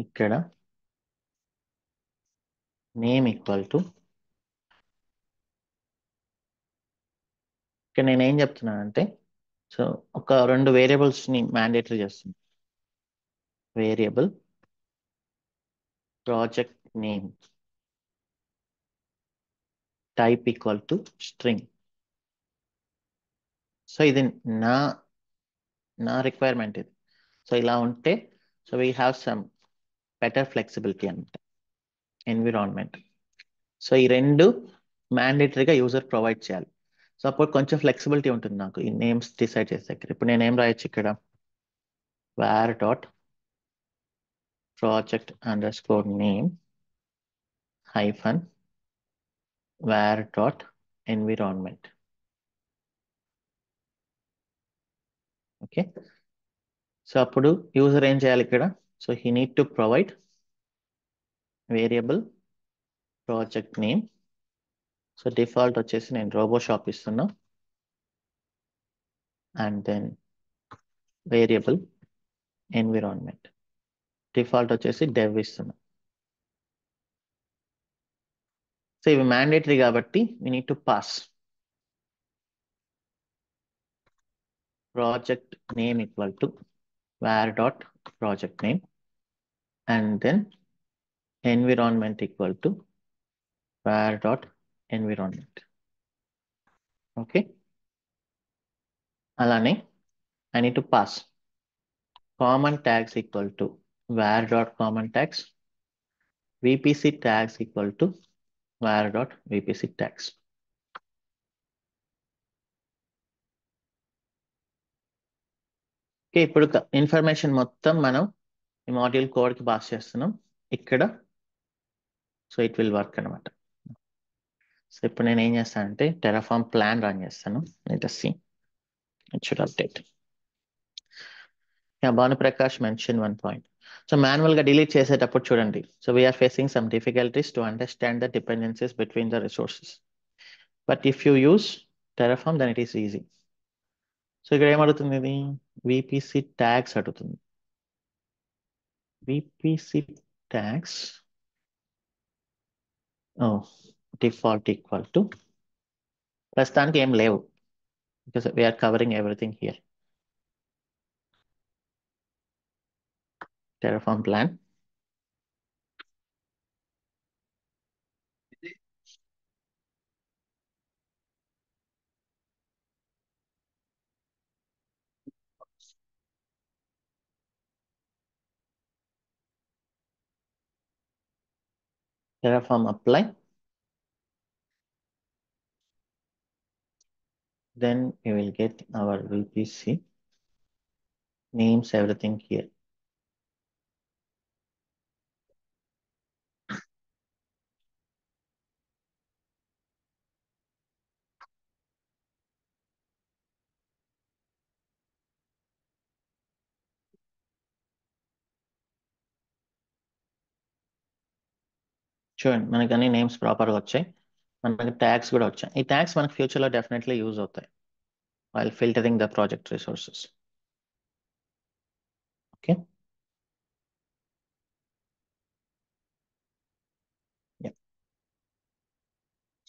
ఇక్కడ నేమ్ ఈక్వల్ టు, ఇక్కడ నేను ఏం చెప్తున్నానంటే సో ఒక రెండు వేరియబుల్స్ ని మ్యాండేటరీ చేస్తుంది. Variable project name type equal to string. So ఇది నా నా రిక్వైర్మెంట్ ఇది. సో ఇలా ఉంటే so we have some better flexibility అనమాట. ఎన్విరాన్మెంట్. సో ఈ రెండు మ్యాండేటరీగా యూజర్ ప్రొవైడ్ చేయాలి. సో అప్పుడు కొంచెం ఫ్లెక్సిబిలిటీ ఉంటుంది నాకు ఈ నేమ్స్ డిసైడ్ చేసే దగ్గర. ఇప్పుడు నేను ఏం రాయొచ్చు ఇక్కడ, var dot project underscore name hyphen var dot environment. Okay, so అప్పుడు యూజర్ ఏం చేయాలి ఇక్కడ, so he need to provide variable project name. So default వచ్చేసి నేను రోబో షాప్ ఇస్తున్నా. And then variable environment default వచ్చేసి డెవ్ ఇస్తున్నా. So ఇవి మ్యాండేటరీ కాబట్టి we need to pass project name equal to var dot project name and then environment equal to var dot environment. Okay, అలానే I need to pass common tags equal to var dot common tags, vpc tags equal to var dot vpc tags. Okay, ఇప్పుడు information మొత్తం మనం ఈ module కోడ్కి pass చేస్తున్నాం ఇక్కడ. So it will work అనమాట. So ఇప్పుడు నేను ఏం చేస్తానంటే టెరాఫార్మ్ ప్లాన్ రన్ చేస్తాను. Let us see, it should update. Yeah, Bhanuprakash mentioned one point. So manual గా delete చేసేటప్పుడు చూడండి. So we are facing some difficulties to understand the dependencies between the resources. But if you use Terraform, then it is easy. So ఇక్కడ ఏమడుగుతుంది ఇది, VPC tags అడుగుతుంది. VPC tags, oh, default equal to, ప్రస్తుతానికి ఏం లేవు because we are covering everything here. Terraform plan. Terraform apply. Then we will get our VPC names, everything here. చూడండి మనకి అన్ని names ప్రాపర్గా వచ్చాయి. మనకి ట్యాగ్స్ కూడా వచ్చాయి. ఈ ట్యాగ్స్ మనకి ఫ్యూచర్లో డెఫినెట్లీ యూజ్ అవుతాయి while filtering the project resources. Okay. Yeah.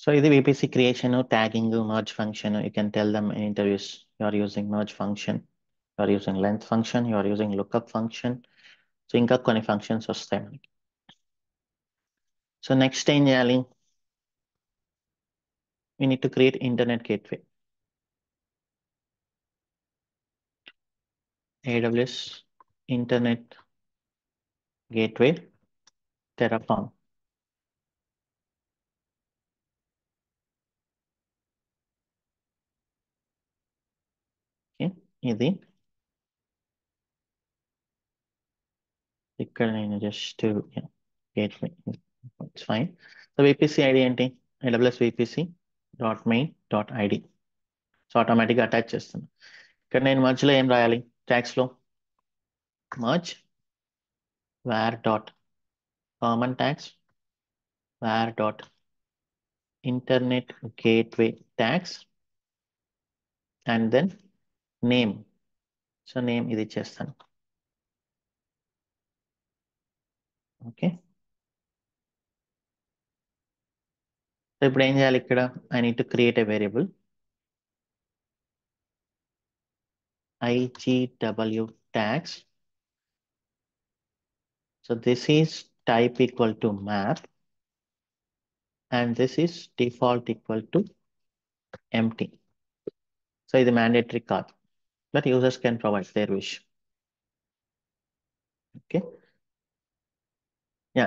So ఇది VPC creation, tagging, merge function. You can tell them in interviews you are using merge function, you are using length function, you are using lookup function. So ఇంకా కొన్ని functions వస్తాయి మనకి. So next ఏం చేయాలి, we need to create internet gateway. AWS internet gateway Terraform. ఇది ఇక్కడ నేను just gateway it's fine. So VPC ID ఏంటి? AWS VPC dot main dot ID. So ఆటోమేటిక్గా అటాచ్ చేస్తాను. ఇక్కడ నేను మధ్యలో ఏం రాయాలి? ట్యాగ్స్లో merge var dot common tags var dot internet gateway tags and then name. So name ఇది ఇచ్చేస్తాను. ఓకే, సో ఇప్పుడు ఏం చేయాలి? ఇక్కడ I need to create a variable igw tags. So this is type equal to map and this is default equal to empty. So ఇది mandatory కాదు, but users can provide their wish. Okay,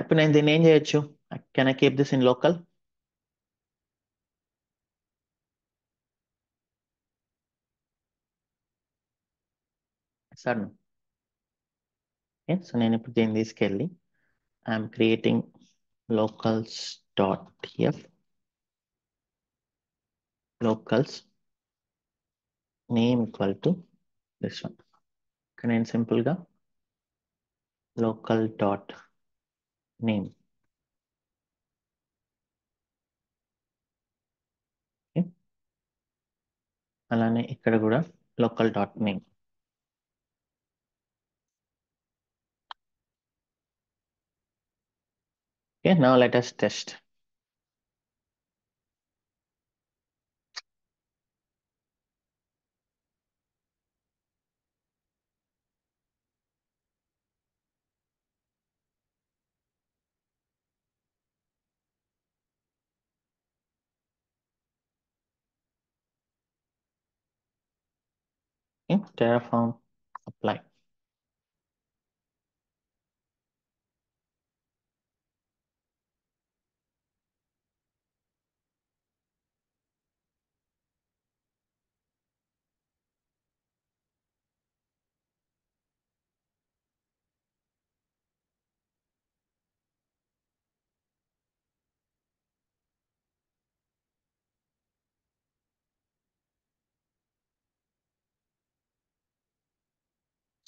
ఇప్పుడు నేను దీన్ని ఏం చేయొచ్చు? Can I keep this in local? Sir okay, so నేను ఇప్పుడు దీన్ని తీసుకెళ్ళి I'm creating locals dot tf locals name equal to this one. ఇక్కడ నేను సింపుల్గా local dot name. Okay, అలానే ఇక్కడ కూడా local dot name. Okay, now let us test. Okay, Terraform apply.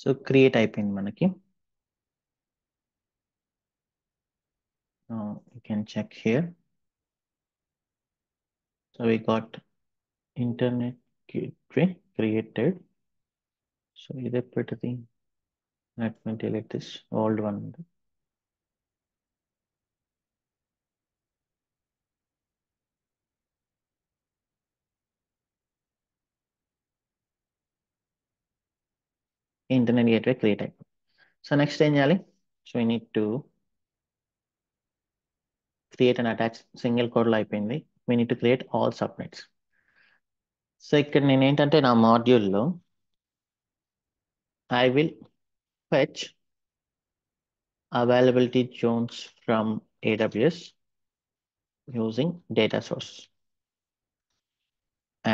So create అయిపోయింది మనకి. You can check here. So we got internet gateway created. So ఇదే పెట్టది. Let me delete this old one. Internet gateway create అయిపోయింది. So next ఏం చేయాలి? So we need to create and attach single code లో అయిపోయింది. We need to create all subnets. So ఇక్కడ నేను ఏంటంటే నా మాడ్యూల్లో I will fetch availability zones from AWS using data source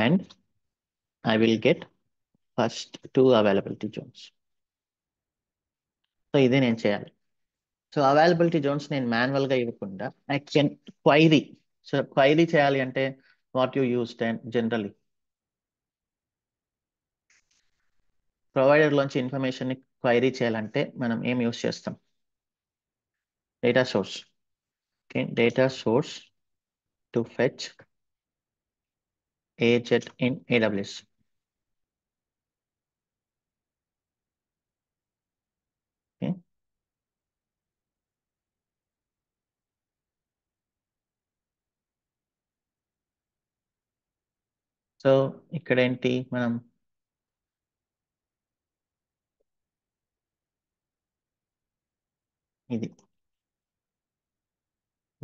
and I will get first two availability zones. So ఇదే నేను చేయాలి. సో అవైలబిలిటీ జోన్స్ నేను మాన్యువల్గా ఇవ్వకుండా I can query. So query చేయాలి అంటే వాట్ యూ యూస్ జనరలీ ప్రొవైడర్లోంచి ఇన్ఫర్మేషన్ని క్వైరీ చేయాలంటే మనం ఏం యూస్ చేస్తాం? Data source. Okay, data source to fetch AZ in AWS. Okay, so ఇక్కడ ఏంటి మనం ఇది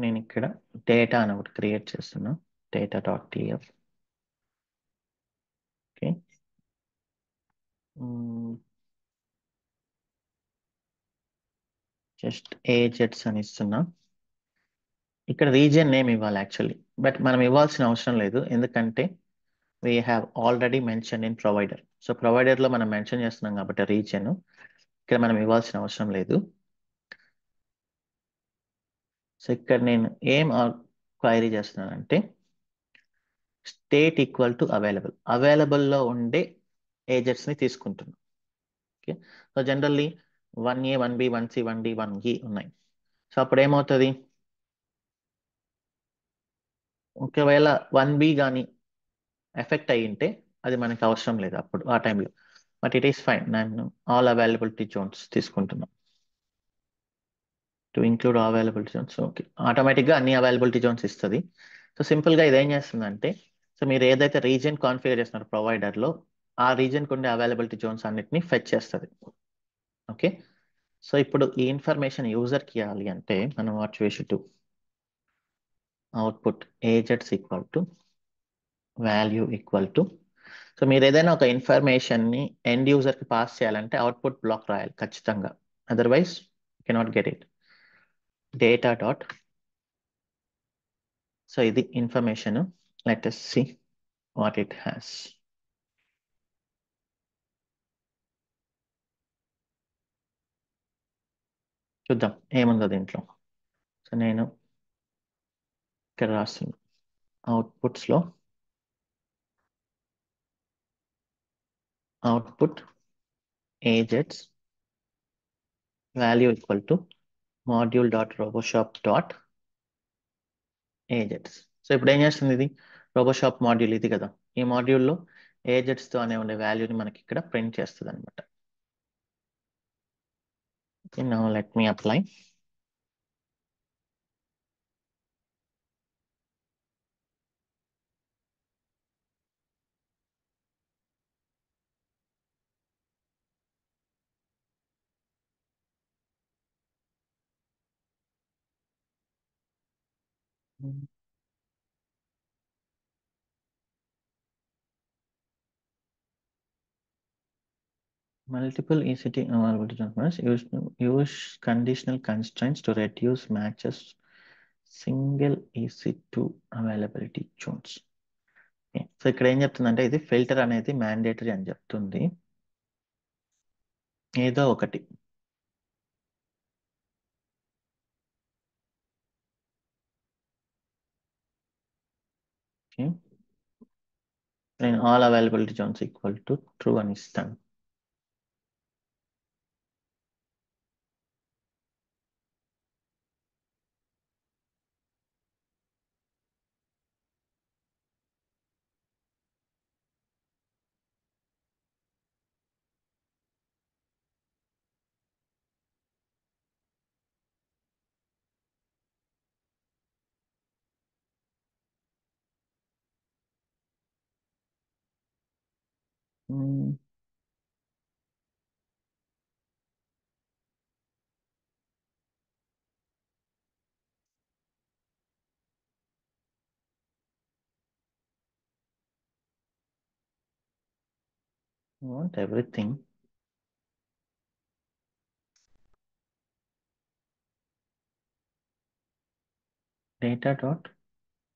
నేను ఇక్కడ డేటా అని ఒకటి క్రియేట్ చేస్తున్నా. data.tf. ఓకే, జస్ట్ AZs అని ఇస్తున్నా. ఇక్కడ రీజియన్ నేమ్ ఇవ్వాలి యాక్చువల్లీ, బట్ మనం ఇవ్వాల్సిన అవసరం లేదు ఎందుకంటే we have already mentioned in provider. So ప్రొవైడర్లో మనం మెన్షన్ చేస్తున్నాం కాబట్టి రీజియన్ ఇక్కడ మనం ఇవ్వాల్సిన అవసరం లేదు. సో ఇక్కడ నేను ఏం క్వైరీ చేస్తున్నానంటే స్టేట్ ఈక్వల్ టు అవైలబుల్, అవైలబుల్లో ఉండే ఏజెంట్స్ని తీసుకుంటున్నాం. Okay, so generally 1A 1B 1C 1D 1E ఉన్నాయి. సో అప్పుడు ఏమవుతుంది, ఒకవేళ 1B కానీ ఎఫెక్ట్ అయ్యి ఉంటే అది మనకి అవసరం లేదు అప్పుడు ఆ టైంలో. బట్ ఇట్ ఈస్ ఫైన్, నేను ఆల్ అవైలబిలిటీ జోన్స్ తీసుకుంటున్నాను. To include availability Jones, okay, ఆటోమేటిక్గా అన్ని అవైలబిలిటీ జోన్స్ ఇస్తుంది. సో సింపుల్గా ఇది ఏం చేస్తుందంటే, సో మీరు ఏదైతే రీజియన్ కాన్ఫిగర్ చేస్తున్నారు ప్రొవైడర్లో, ఆ రీజియన్కి ఉండే అవైలబిలిటీ జోన్స్ అన్నిటిని ఫెచ్ చేస్తుంది. ఓకే, సో ఇప్పుడు ఈ ఇన్ఫర్మేషన్ యూజర్కి ఇవ్వాలి అంటే మనం what we should do, output ఏజెట్స్ equal to value equal to, so మీరు ఏదైనా ఒక ఇన్ఫర్మేషన్ని ఎండ్ యూజర్కి పాస్ చేయాలంటే అవుట్పుట్ బ్లాక్ రాయాలి ఖచ్చితంగా, otherwise you cannot get it. Data dot, so ఇది information, let us see what it has. చూద్దాం ఏముందో దీంట్లో. సో నేను ఇక్కడ రాస్తున్నాను అవుట్పుట్స్లో, అవుట్పుట్ ఏజెట్స్ value equal to module dot roboshop dot ఏజెట్స్. సో ఇప్పుడు ఏం చేస్తుంది ఇది, రోబోషాప్ మాడ్యూల్ ఇది కదా, ఈ మాడ్యూల్లో ఏజెట్స్తో అనే ఉండే వాల్యూని మనకి ఇక్కడ ప్రింట్ చేస్తుంది అనమాట. Now let me apply. Multiple ECT availability transformers use conditional constraints to reduce matches single EC2 availability zones. So ఇక్కడ ఏం చెప్తుందంటే ఇది ఫిల్టర్ అనేది మ్యాండేటరీ అని చెప్తుంది, ఏదో ఒకటి. Okay. నేను all availability Jones equal to true అని ఇస్తాను. Want everything. Data dot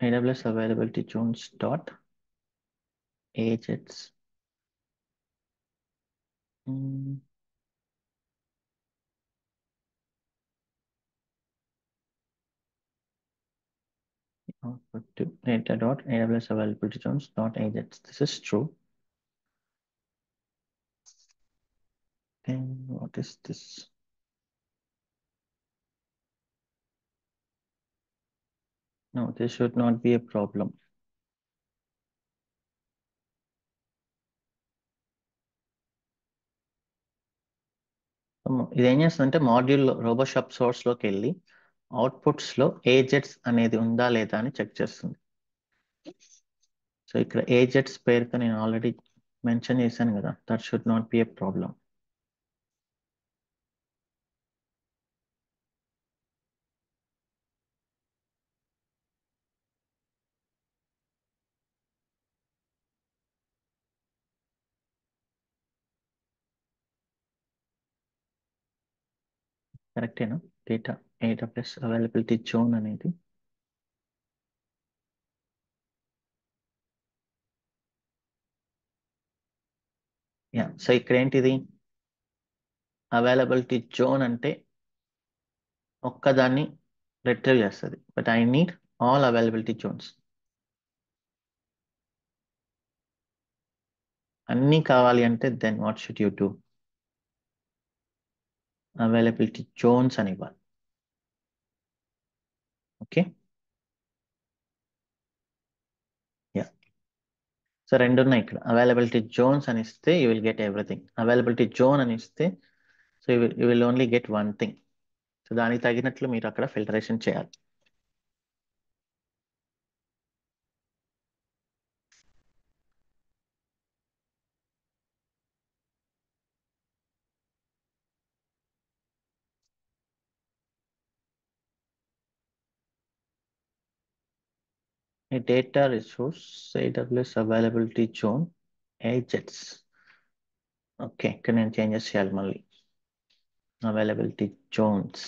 AWS availability zones dot agents. Output to data dot AWS availability zones dot agents. This is true. Then what is this? No, this should not be a problem. ఇది ఏం చేస్తుందంటే module RoboShop సోర్స్లోకి వెళ్ళి అవుట్పుట్స్లో ఏజెట్స్ అనేది ఉందా లేదా అని check చేస్తుంది. So ఇక్కడ ఏజెట్స్ పేరుతో నేను ఆల్రెడీ మెన్షన్ చేశాను కదా, that should not be a problem. కరెక్టేనా? డేటా AWS అవైలబిలిటీ జోన్ అనేది యా, సో ఇక్కడ ఏంటిది అవైలబిలిటీ జోన్ అంటే ఒక్కదాన్ని రిట్రీవ్ చేస్తుంది, but I need all availability zones. అన్నీ కావాలి అంటే then what should you do? Availability zones అని ఇవ్వాలి. Okay, yeah. సో రెండు ఉన్నాయి ఇక్కడ. అవైలబిలిటీ జోన్స్ అని ఇస్తే you will get everything. Availability zone అని ఇస్తే so you will only get one thing. So దానికి తగినట్లు మీరు అక్కడ ఫిల్టరేషన్ చేయాలి. ఈ data resource AWS availability zone ఏజెట్స్. ఓకే, ఇక్కడ నేను చేంజెస్ చేయాలి మళ్ళీ. Availability Jones.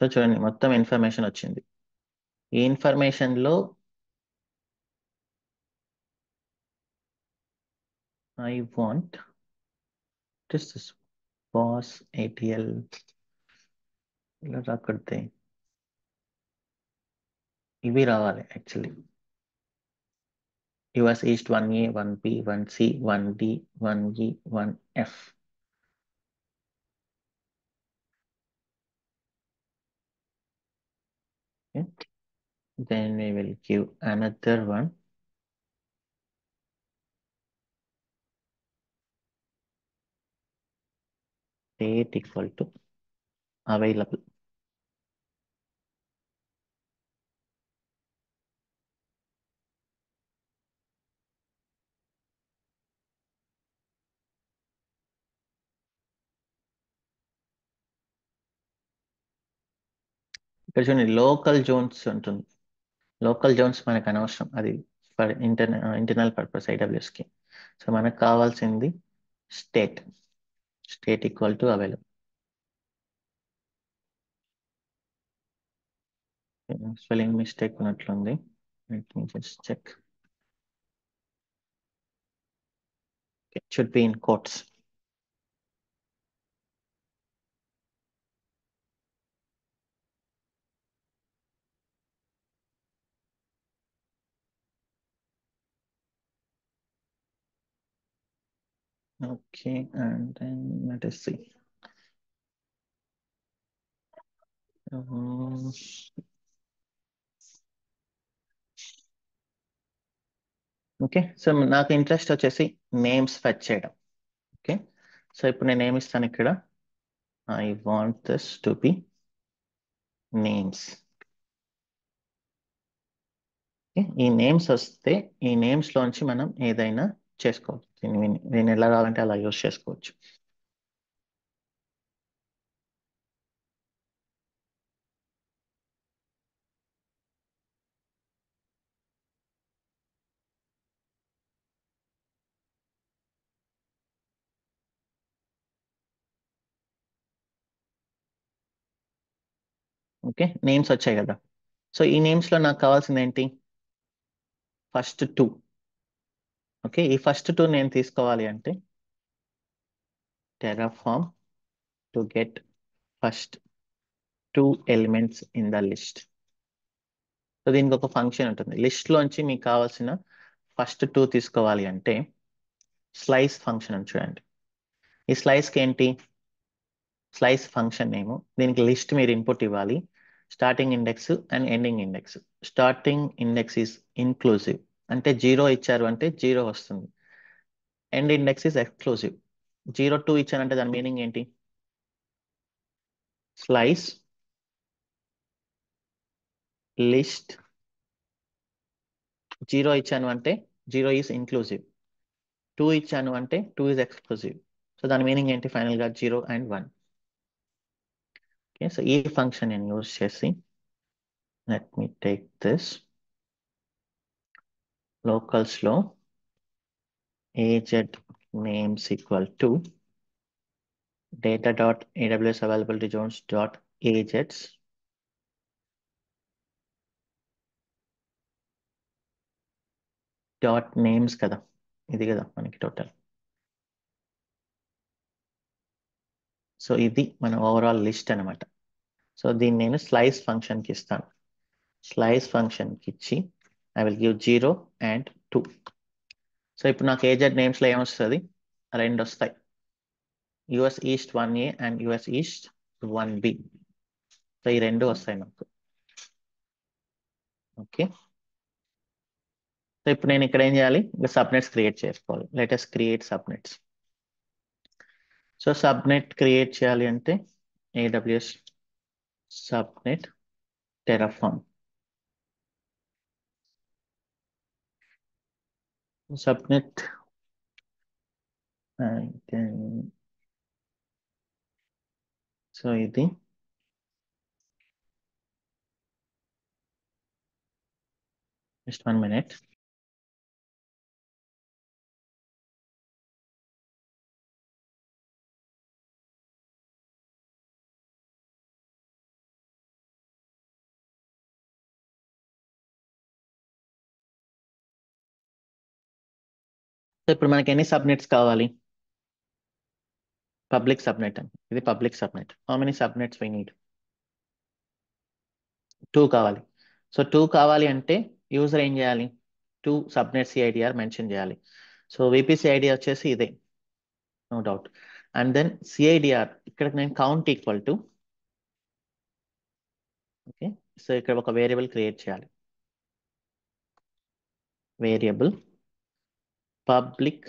సో చూడండి, మొత్తం ఇన్ఫర్మేషన్ వచ్చింది. ఈ ఇన్ఫర్మేషన్ లో I want this boss ATL ఇలా రాకూడదు, ఇవి రావాలి actually. US east 1A 1B 1C 1D 1E 1F. Okay. Then we will give another one. Date equal to available. ఇక్కడ చూడండి లోకల్ జోన్స్ ఉంటుంది. లోకల్ జోన్స్ మనకు అనవసరం, అది ఫర్ ఇంటర్నల్ పర్పస్ AWSకి. సో మనకు కావాల్సింది state. State equal to available. Spelling mistake ఉన్నట్లుంది. Let me just check. It should be in quotes. Okay, and then let us see. Um, okay, so నాకు interest వచ్చేసి names fetch చేయడం. Okay, so ఇప్పుడు నేను ఏమి ఇస్తాను ఇక్కడ, I want this to be names. ఈ నేమ్స్ వస్తే ఈ నేమ్స్ లోంచి మనం ఏదైనా చేసుకోవచ్చు. దీన్ని ఎలా కావాలంటే అలా యూస్ చేసుకోవచ్చు. ఓకే, నేమ్స్ వచ్చాయి కదా. సో ఈ నేమ్స్ లో నాకు కావాల్సింది ఏంటి, ఫస్ట్ టూ. ఓకే, ఈ ఫస్ట్ టూ నేను తీసుకోవాలి అంటే Terraform to get first two elements in the list. So దీనికి ఒక ఫంక్షన్ ఉంటుంది. లిస్ట్ లోంచి మీకు కావాల్సిన ఫస్ట్ టూ తీసుకోవాలి అంటే స్లైస్ ఫంక్షన్ అని చూడండి. ఈ స్లైస్కి ఏంటి, స్లైస్ ఫంక్షన్ నేము. దీనికి లిస్ట్ మీరు ఇన్పుట్ ఇవ్వాలి, starting index and ending index. Starting index is inclusive, అంటే 0 ఇచ్చారు అంటే 0 వస్తుంది. End index is exclusive. 02 ఇచ్చారంటే దాని మీనింగ్ ఏంటి, స్లైస్ లిస్ట్ 0 ఇచ్చాను అంటే 0 ఈస్ ఇన్క్లూజివ్, 2 ఇచ్చాను అంటే 2 ఈజ్ ఎక్స్క్లూజివ్. సో దాని మీనింగ్ ఏంటి, ఫైనల్ గా 0 అండ్ 1. ఓకే, సో ఈ ఫంక్షన్ నేను యూజ్ చేసి let me take this locals లో az names equal to data dot aws availability zones dot az dot names కదా, ఇది కదా మనకి టోటల్. సో ఇది మన ఓవరాల్ లిస్ట్ అనమాట. సో దీన్ని నేను స్లైస్ ఫంక్షన్కి ఇస్తాను. స్లైస్ ఫంక్షన్కి ఇచ్చి I will give 0 and 2. So ఇప్పుడు నాకు ఏజెడ్ నేమ్స్లో ఏమొస్తుంది, రెండు వస్తాయి, US east 1A and US east 1B. So ఈ రెండు వస్తాయి నాకు. ఓకే, సో ఇప్పుడు నేను ఇక్కడ ఏం చేయాలి, ఇంకా సబ్నెట్స్ క్రియేట్ చేసుకోవాలి. Latest create subnets. So subnet create చేయాలి అంటే AWS subnet terraform. Subnet so ఇది జస్ట్ 1 minute. సో ఇప్పుడు మనకి ఎన్ని సబ్నెట్స్ కావాలి, పబ్లిక్ సబ్నెట్ అని, ఇది public subnet. How many subnets we need, 2 కావాలి. సో 2 కావాలి అంటే యూజర్ ఏం చేయాలి, 2 సబ్నెట్ సిఐడిఆర్ మెన్షన్ చేయాలి. సో విపిసి ఐడి వచ్చేసి ఇదే, no doubt. And then CIDR ఇక్కడ నేను count equal to, okay, so ఇక్కడ ఒక వేరియబుల్ క్రియేట్ చేయాలి. Variable public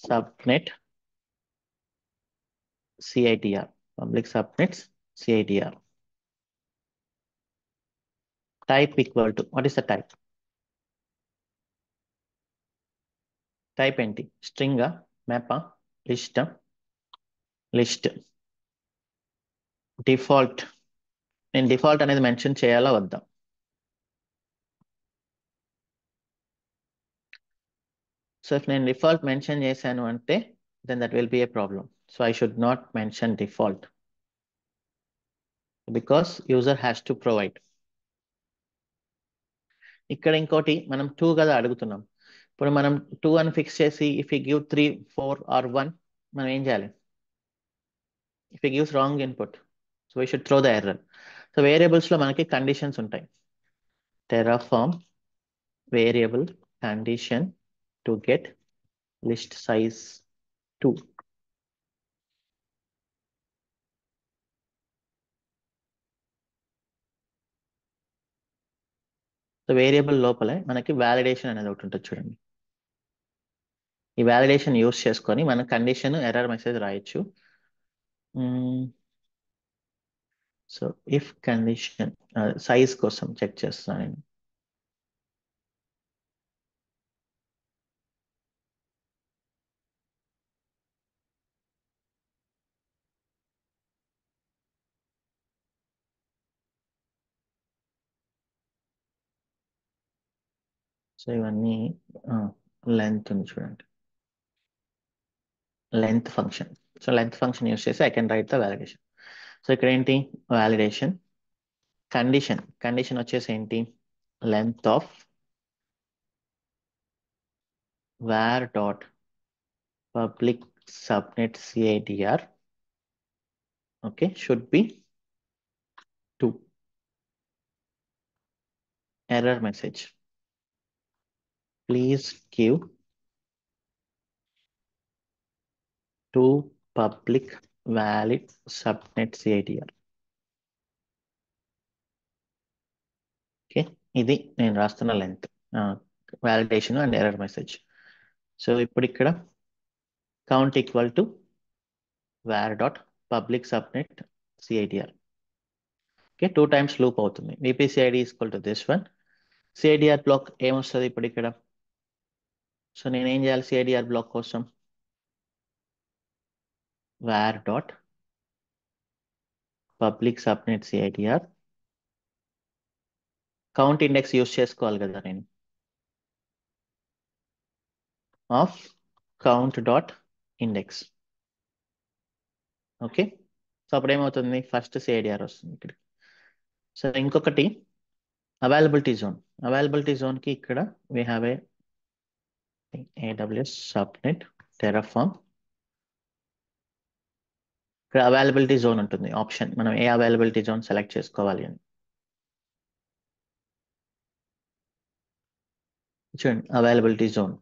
subnet CIDR, public subnets CIDR. Type equal to, what is the type, type ఏంటి, స్ట్రింగా, మ్యాపా, లిస్ట్, లిస్ట్. డిఫాల్ట్, నేను డిఫాల్ట్ అనేది మెన్షన్ చేయాలా వద్దా, సో ఇఫ్ నేను డిఫాల్ట్ మెన్షన్ చేశాను అంటే then that will be a problem. So I should not mention default because user has to provide. ఇక్కడ ఇంకోటి మనం 2 కదా అడుగుతున్నాం. ఇప్పుడు మనం 2 అని ఫిక్స్ చేసి ఇఫ్ యూ గివ్ 3, 4 ఆర్ 1, మనం ఏం చేయాలి, if you gives wrong input so we should throw the error. So వేరియబుల్స్లో మనకి కండిషన్స్ ఉంటాయి. Terraform variable condition to get list size 2. So variable లోపలే మనకి వ్యాలిడేషన్ అనేది ఒకటి ఉంటుంది చూడండి. ఈ వ్యాలిడేషన్ యూస్ చేసుకొని మన కండిషన్ ఎర్రర్ మెసేజ్ రాయొచ్చు. సో ఇఫ్ కండిషన్ సైజ్ కోసం చెక్ చేస్తాను నేను. సో ఇవన్నీ లెంత్ ఉంది చూడండి, length function. So length function use చేసి I can write the validation. So ఇక్కడ ఏంటి వ్యాలిడేషన్, కండిషన్, కండిషన్ వచ్చేసి ఏంటి, length of var dot public subnet CIDR, okay, should be 2. Error message, please give 2 public valid subnet CIDR. Okay, ఇది నేను రాస్తున్న length, validation and error message. So ఇప్పుడు ఇక్కడ count equal to var dot public subnet CIDR. Okay, 2 times loop అవుతుంది. VPC ID equal to this one. CIDR block ఏమొస్తుంది ఇప్పుడు ఇక్కడ, so నేను ఏం చేయాలి సిఐడిఆర్ బ్లాక్ కోసం, var dot public subnet CIDR count index use చేసుకోవాలి కదా నేను. Of count dot index. Okay. So అప్పుడు ఏమవుతుంది, ఫస్ట్ సిఐడిఆర్ వస్తుంది ఇక్కడ. సో ఇంకొకటి అవైలబిలిటీ జోన్. అవైలబిలిటీ జోన్కి ఇక్కడ we have a AWS subnet Terraform. ఇక్కడ అవైలబిలిటీ జోన్ ఉంటుంది ఆప్షన్, మనం ఏ అవైలబిలిటీ జోన్ సెలెక్ట్ చేసుకోవాలి అని. చూడండి అవైలబిలిటీ జోన్.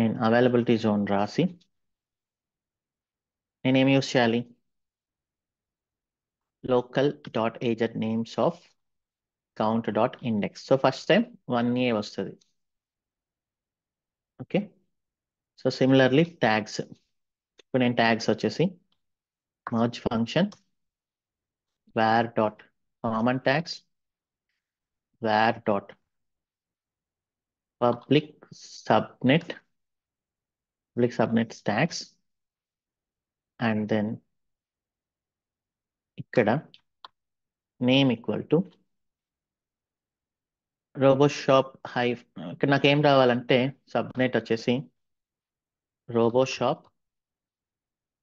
నేను అవైలబిలిటీ జోన్ రాసి నేనేం యూస్ చేయాలి, local dot agent names of count dot index. So first time 1A వస్తుంది. ఓకే. So similarly tags. ఇప్పుడు నేను ట్యాగ్స్ వచ్చేసి merge function var dot common tags var dot public subnet tags and then ఇక్కడ name equal to RoboShop హై. ఇక్కడ నాకు ఏం రావాలంటే సబ్నెట్ వచ్చేసి RoboShop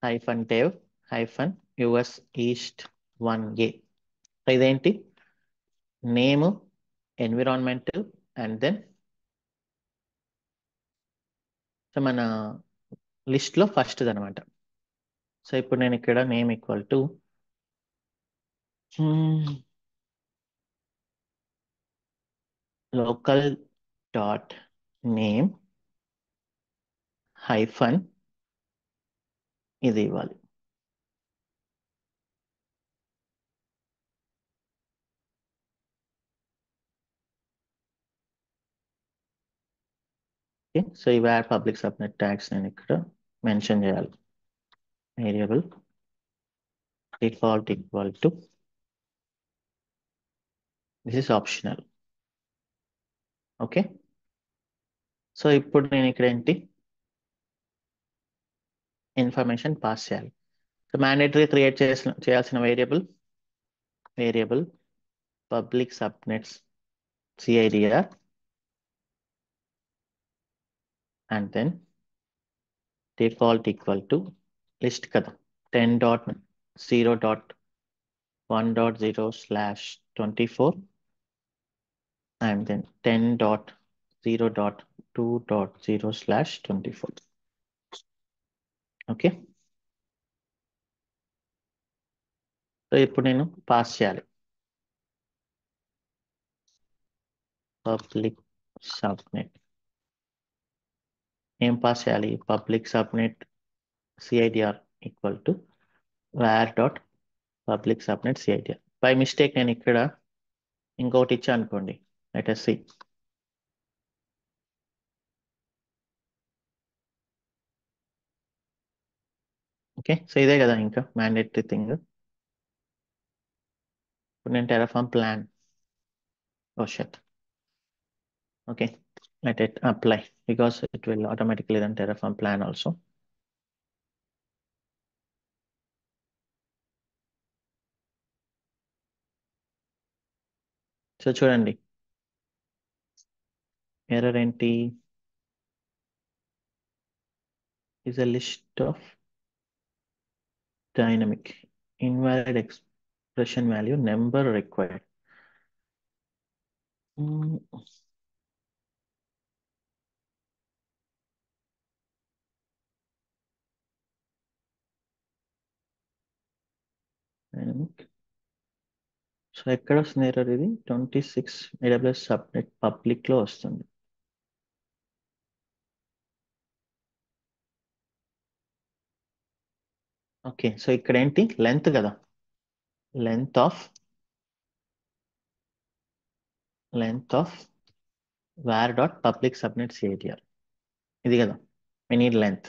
hyphen dev hyphen US east 1A. ఇదేంటి, name, environmental and then so మన లిస్ట్లో ఫస్ట్ది అనమాట. సో ఇప్పుడు నేను ఇక్కడ name equal to local dot name hyphen ఇది ఇవ్వాలి. ఓకే. సో ఈ వేర్ పబ్లిక్ సబ్నెట్ ట్యాగ్స్ నేను ఇక్కడ మెన్షన్ చేయాలి. Variable default equal to this is optional. Okay. So ఇప్పుడు నేను ఇక్కడ ఏంటి ఇన్ఫర్మేషన్ పాస్ చేయాలి. సో మ్యాండేటరీ క్రియేట్ చేయాల్సిన variable public subnets CIDR and then default equal to list కదా 10.0.1.0/24 and then 10.0.2.0/24. ఓకే. సో ఇప్పుడు నేను పాస్ చేయాలి పబ్లిక్ సబ్నెట్. ఏం పాస్ చేయాలి, public subnet CIDR equal to var dot public subnet CIDR. By mistake నేను ఇక్కడ ఇంకోటి ఇచ్చా అనుకోండి, let us see. Okay. So ఇదే కదా ఇంకా మ్యాండేటరీ థింగ్. ఇప్పుడు నేను Terraform plan shut. Okay. let it apply because it will automatically run Terraform plan also. So చూడండి ఎర్రర్ ఏంటి, is a list of dynamic invalid expression value number required. Dynamic. So ఎక్కడ వస్తుంది error, ఇది 26 AWS subnet public లో వస్తుంది. Okay. So ఇక్కడ ఏంటి length కదా, length of var dot public subnet CIDR ఇది కదా, we need length.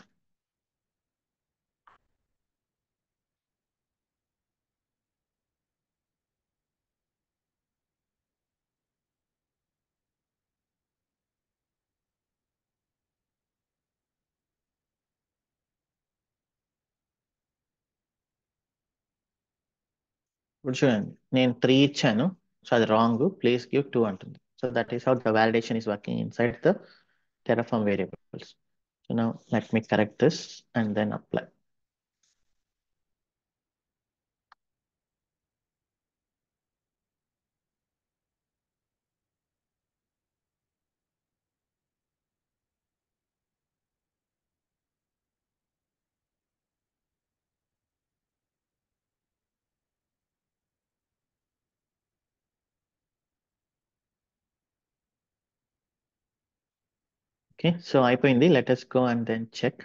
ఇప్పుడు చూడండి నేను 3 ఇచ్చాను. సో అది రాంగ్, ప్లీజ్ గివ్ 2 అంటుంది. So that is how the validation is working inside the Terraform variables. So now let me correct this and then apply. Okay, so అయిపోయింది. Let us go and then check.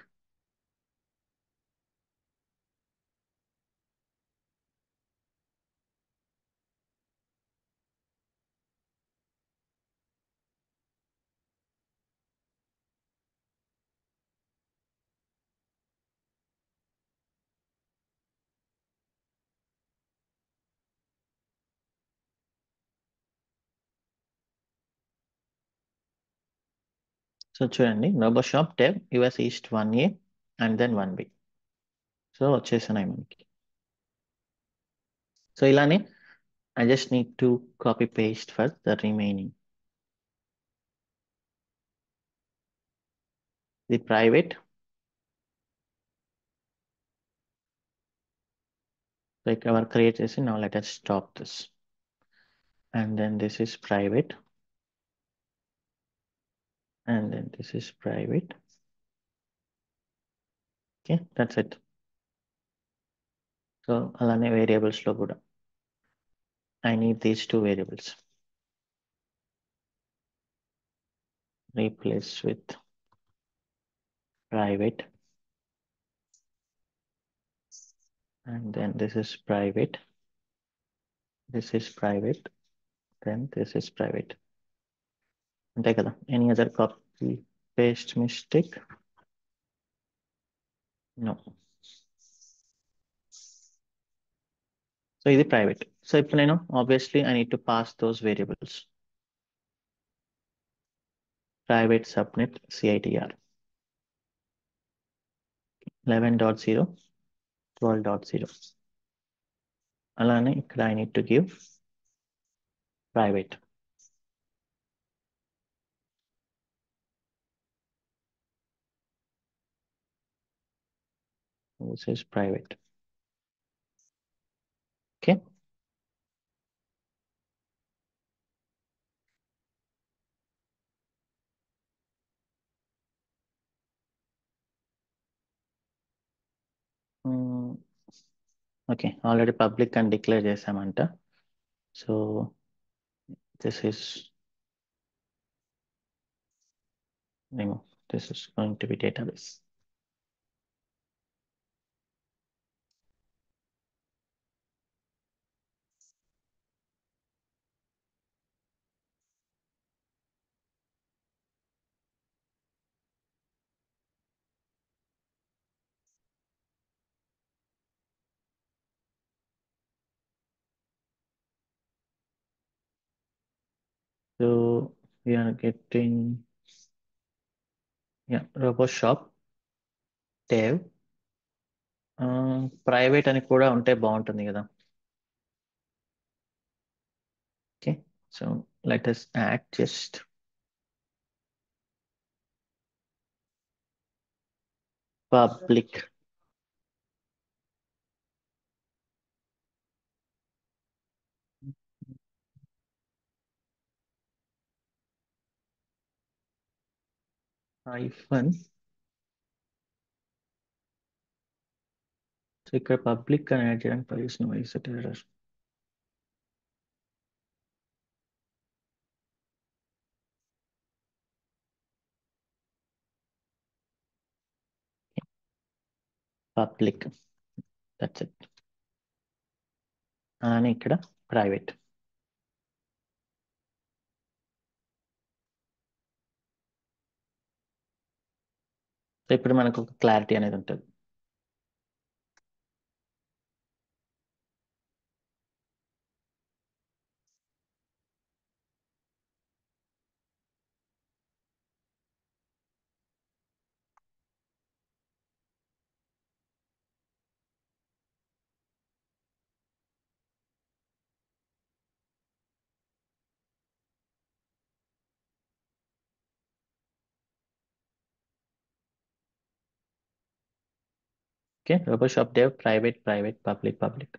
So చూడండి, RoboShop dev US East 1A and then 1B. So వచ్చేసినాయి మనకి. So ఇలానే I just need to copy paste for the remaining. The private, like our create చేసి now let us stop this. And then this is private. And then this is private. Okay, that's it. So అలానే variables లో కూడా I need these two variables. Replace with private. And then this is private. This is private. Then this is private. అంతే కదా? Any other copy paste mistake? No. So ఇది private. So ఇప్పుడు నేను obviously I need to pass those variables. Private subnet CIDR 11.0 12.0. అలానే ఇక్కడ I need to give private. This is private. Okay. Okay, already public అని declare చేసామంట. So this is name. This is going to be database. So we are getting, yeah, RoboShop dev. Private అని కూడా ఉంటే బాగుంటుంది కదా. Okay, so let us add just public. hyphen. సో ఇక్కడ public అని యాడ్ చేయడానికి పర్మిషన్ వైసెట్ ఎర్రర్. Public, that's it. అలానే ఇక్కడ ప్రైవేట్. సో ఇప్పుడు మనకు ఒక క్లారిటీ అనేది ఉంటుంది. Okay, RoboShop dev, private, private, public, public.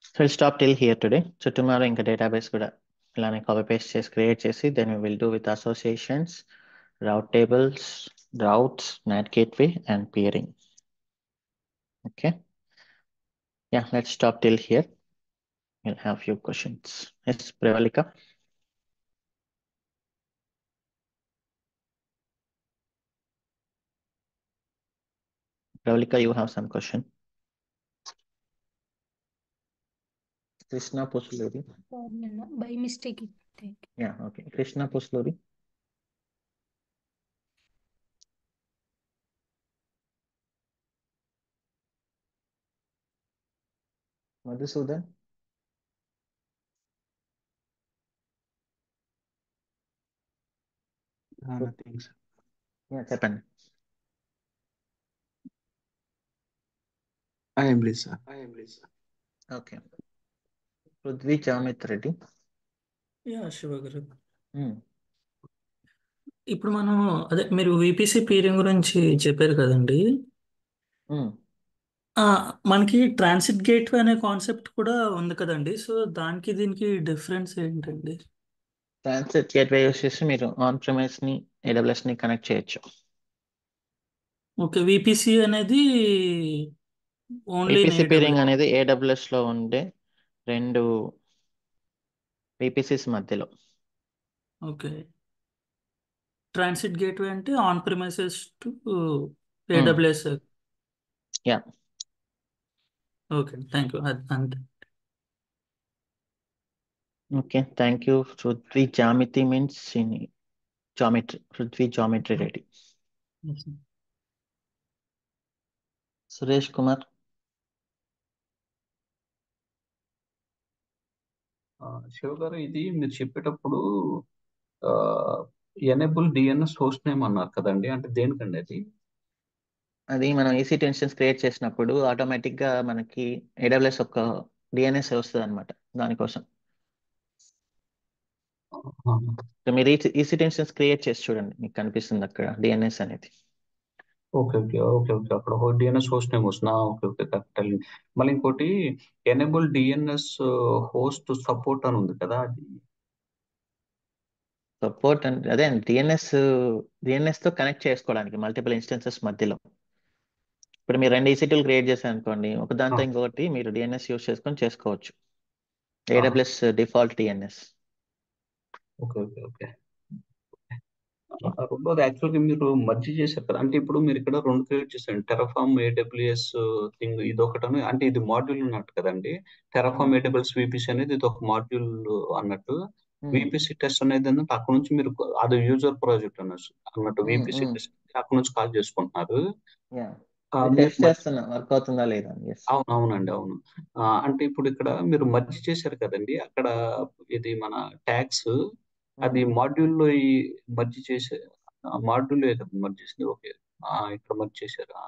So we'll stop till here today. So tomorrow ఇంకా database కూడా ఇలానే కాపీ పేస్ట్ చేసి క్రియేట్ చేసి then we will do with associations, route tables, routes, NAT gateway and peering. Okay. Yeah, let's stop till here. We'll have few questions. Yes, Pravalika. Pravalika, you have some question. Krishna Posluri. By mistake. Yeah, okay. Krishna Posluri. Madhusudan. Nothing, sir. Yeah, చెప్పండి. I am Lisa. Okay. Prithvi Chamith Reddy. Yeah Shiva గారు, Hmm. ఇప్పుడు మనం అదే మీరు VPC peering గురించి చెప్పారు కదండి. Hmm. ఆ, మనకి ట్రాన్సిట్ గేట్వే అనే కాన్సెప్ట్ కూడా ఉంది కదండి. సో దానికి దీనికి డిఫరెన్స్ ఏంటండి? ట్రాన్సిట్ గేట్వే యూస్ చేసి మీరు ఆన్ ప్రిమైస్ ని AWS ని కనెక్ట్ చేయొచ్చు. ఓకే, విపిసి అనేది ఓన్లీ VPC peering అనేది AWS లో ఉండే రెండు VPCs మధ్యలో. ఓకే, ట్రాన్సిట్ గేట్వే అంటే on premises to AWS. Yeah. Okay, thank you. అంతే. Okay, thank you. Prithvi Jamithi means geometry. Prithvi geometry Reddy. Suresh Kumar. Shiva గారు, ఇది మీరు చెప్పేటప్పుడు ఎనేబుల్ డిఎన్ఎస్ హోస్ట్ నేమ్ అన్నారు కదండి, అంటే దేనికండి అది? అది మనం EC2 ఇన్స్టెన్స్ క్రియేట్ చేసినప్పుడు ఆటోమేటిక్ గా మనకి AWS ఒక DNS వస్తుంది అనమాట. దానికోసం మీరు EC2 ఇన్స్టెన్స్ క్రియేట్ చేసి చూడండి, మీకు కనిపిస్తుంది అక్కడ DNS అనేది. ఓకే ఓకే ఓకే ఓకే అక్కడ డిఎన్ఎస్ హోస్ట్ నేమ్ వస్తుందా? Okay okay correct. మళ్ళీ ఇంకోటి ఎనేబుల్ డిఎన్ఎస్ హోస్ట్ సపోర్ట్ అని ఉంది కదా, అది సపోర్ట్ అంటే అదే DNS తో కనెక్ట్ చేసుకోవడానికి మల్టిపుల్ ఇన్స్టెన్సెస్ మధ్యలో. ఇప్పుడు మీరు రెండు EC2లు క్రియేట్ చేశారు అనుకోండి, ఒక దాంతో ఇంకొకటి మీరు DNS యూస్ చేసుకొని చేసుకోవచ్చు. AWS default DNS. Okay okay okay. రెండోది యాక్చువల్గా మీరు మర్జీ చేశారు కదా, అంటే ఇప్పుడు మీరు ఇక్కడ రెండు క్రియేట్ చేశారు, టెరాఫామ్ AWS థింగ్ ఇది ఒకటను, అంటే ఇది మాడ్యూల్ అన్నట్టు కదండి. టెరాఫామ్ AWS VPC అనేది ఇది ఒక మాడ్యూల్ అన్నట్టు. VPC టెస్ట్ అనేది ఏంటంటే అక్కడ నుంచి మీరు అది యూజర్ ప్రాజెక్ట్ అన్నట్టు VPC టెస్ట్ అక్కడ నుంచి కాల్ చేసుకుంటున్నారు. టెస్ట్ చేస్తున్నా వర్క్ అవుతుందా లేదా. అవునండి, అవును. అంటే ఇప్పుడు ఇక్కడ మీరు మర్జీ చేశారు కదండి, అక్కడ ఇది మన ట్యాగ్స్ అది మాడ్యూల్లో మర్జీ చేసే మాడ్యూల్ మర్జీ చేసింది. ఓకే, ఇక్కడ మర్జీ చేశారా?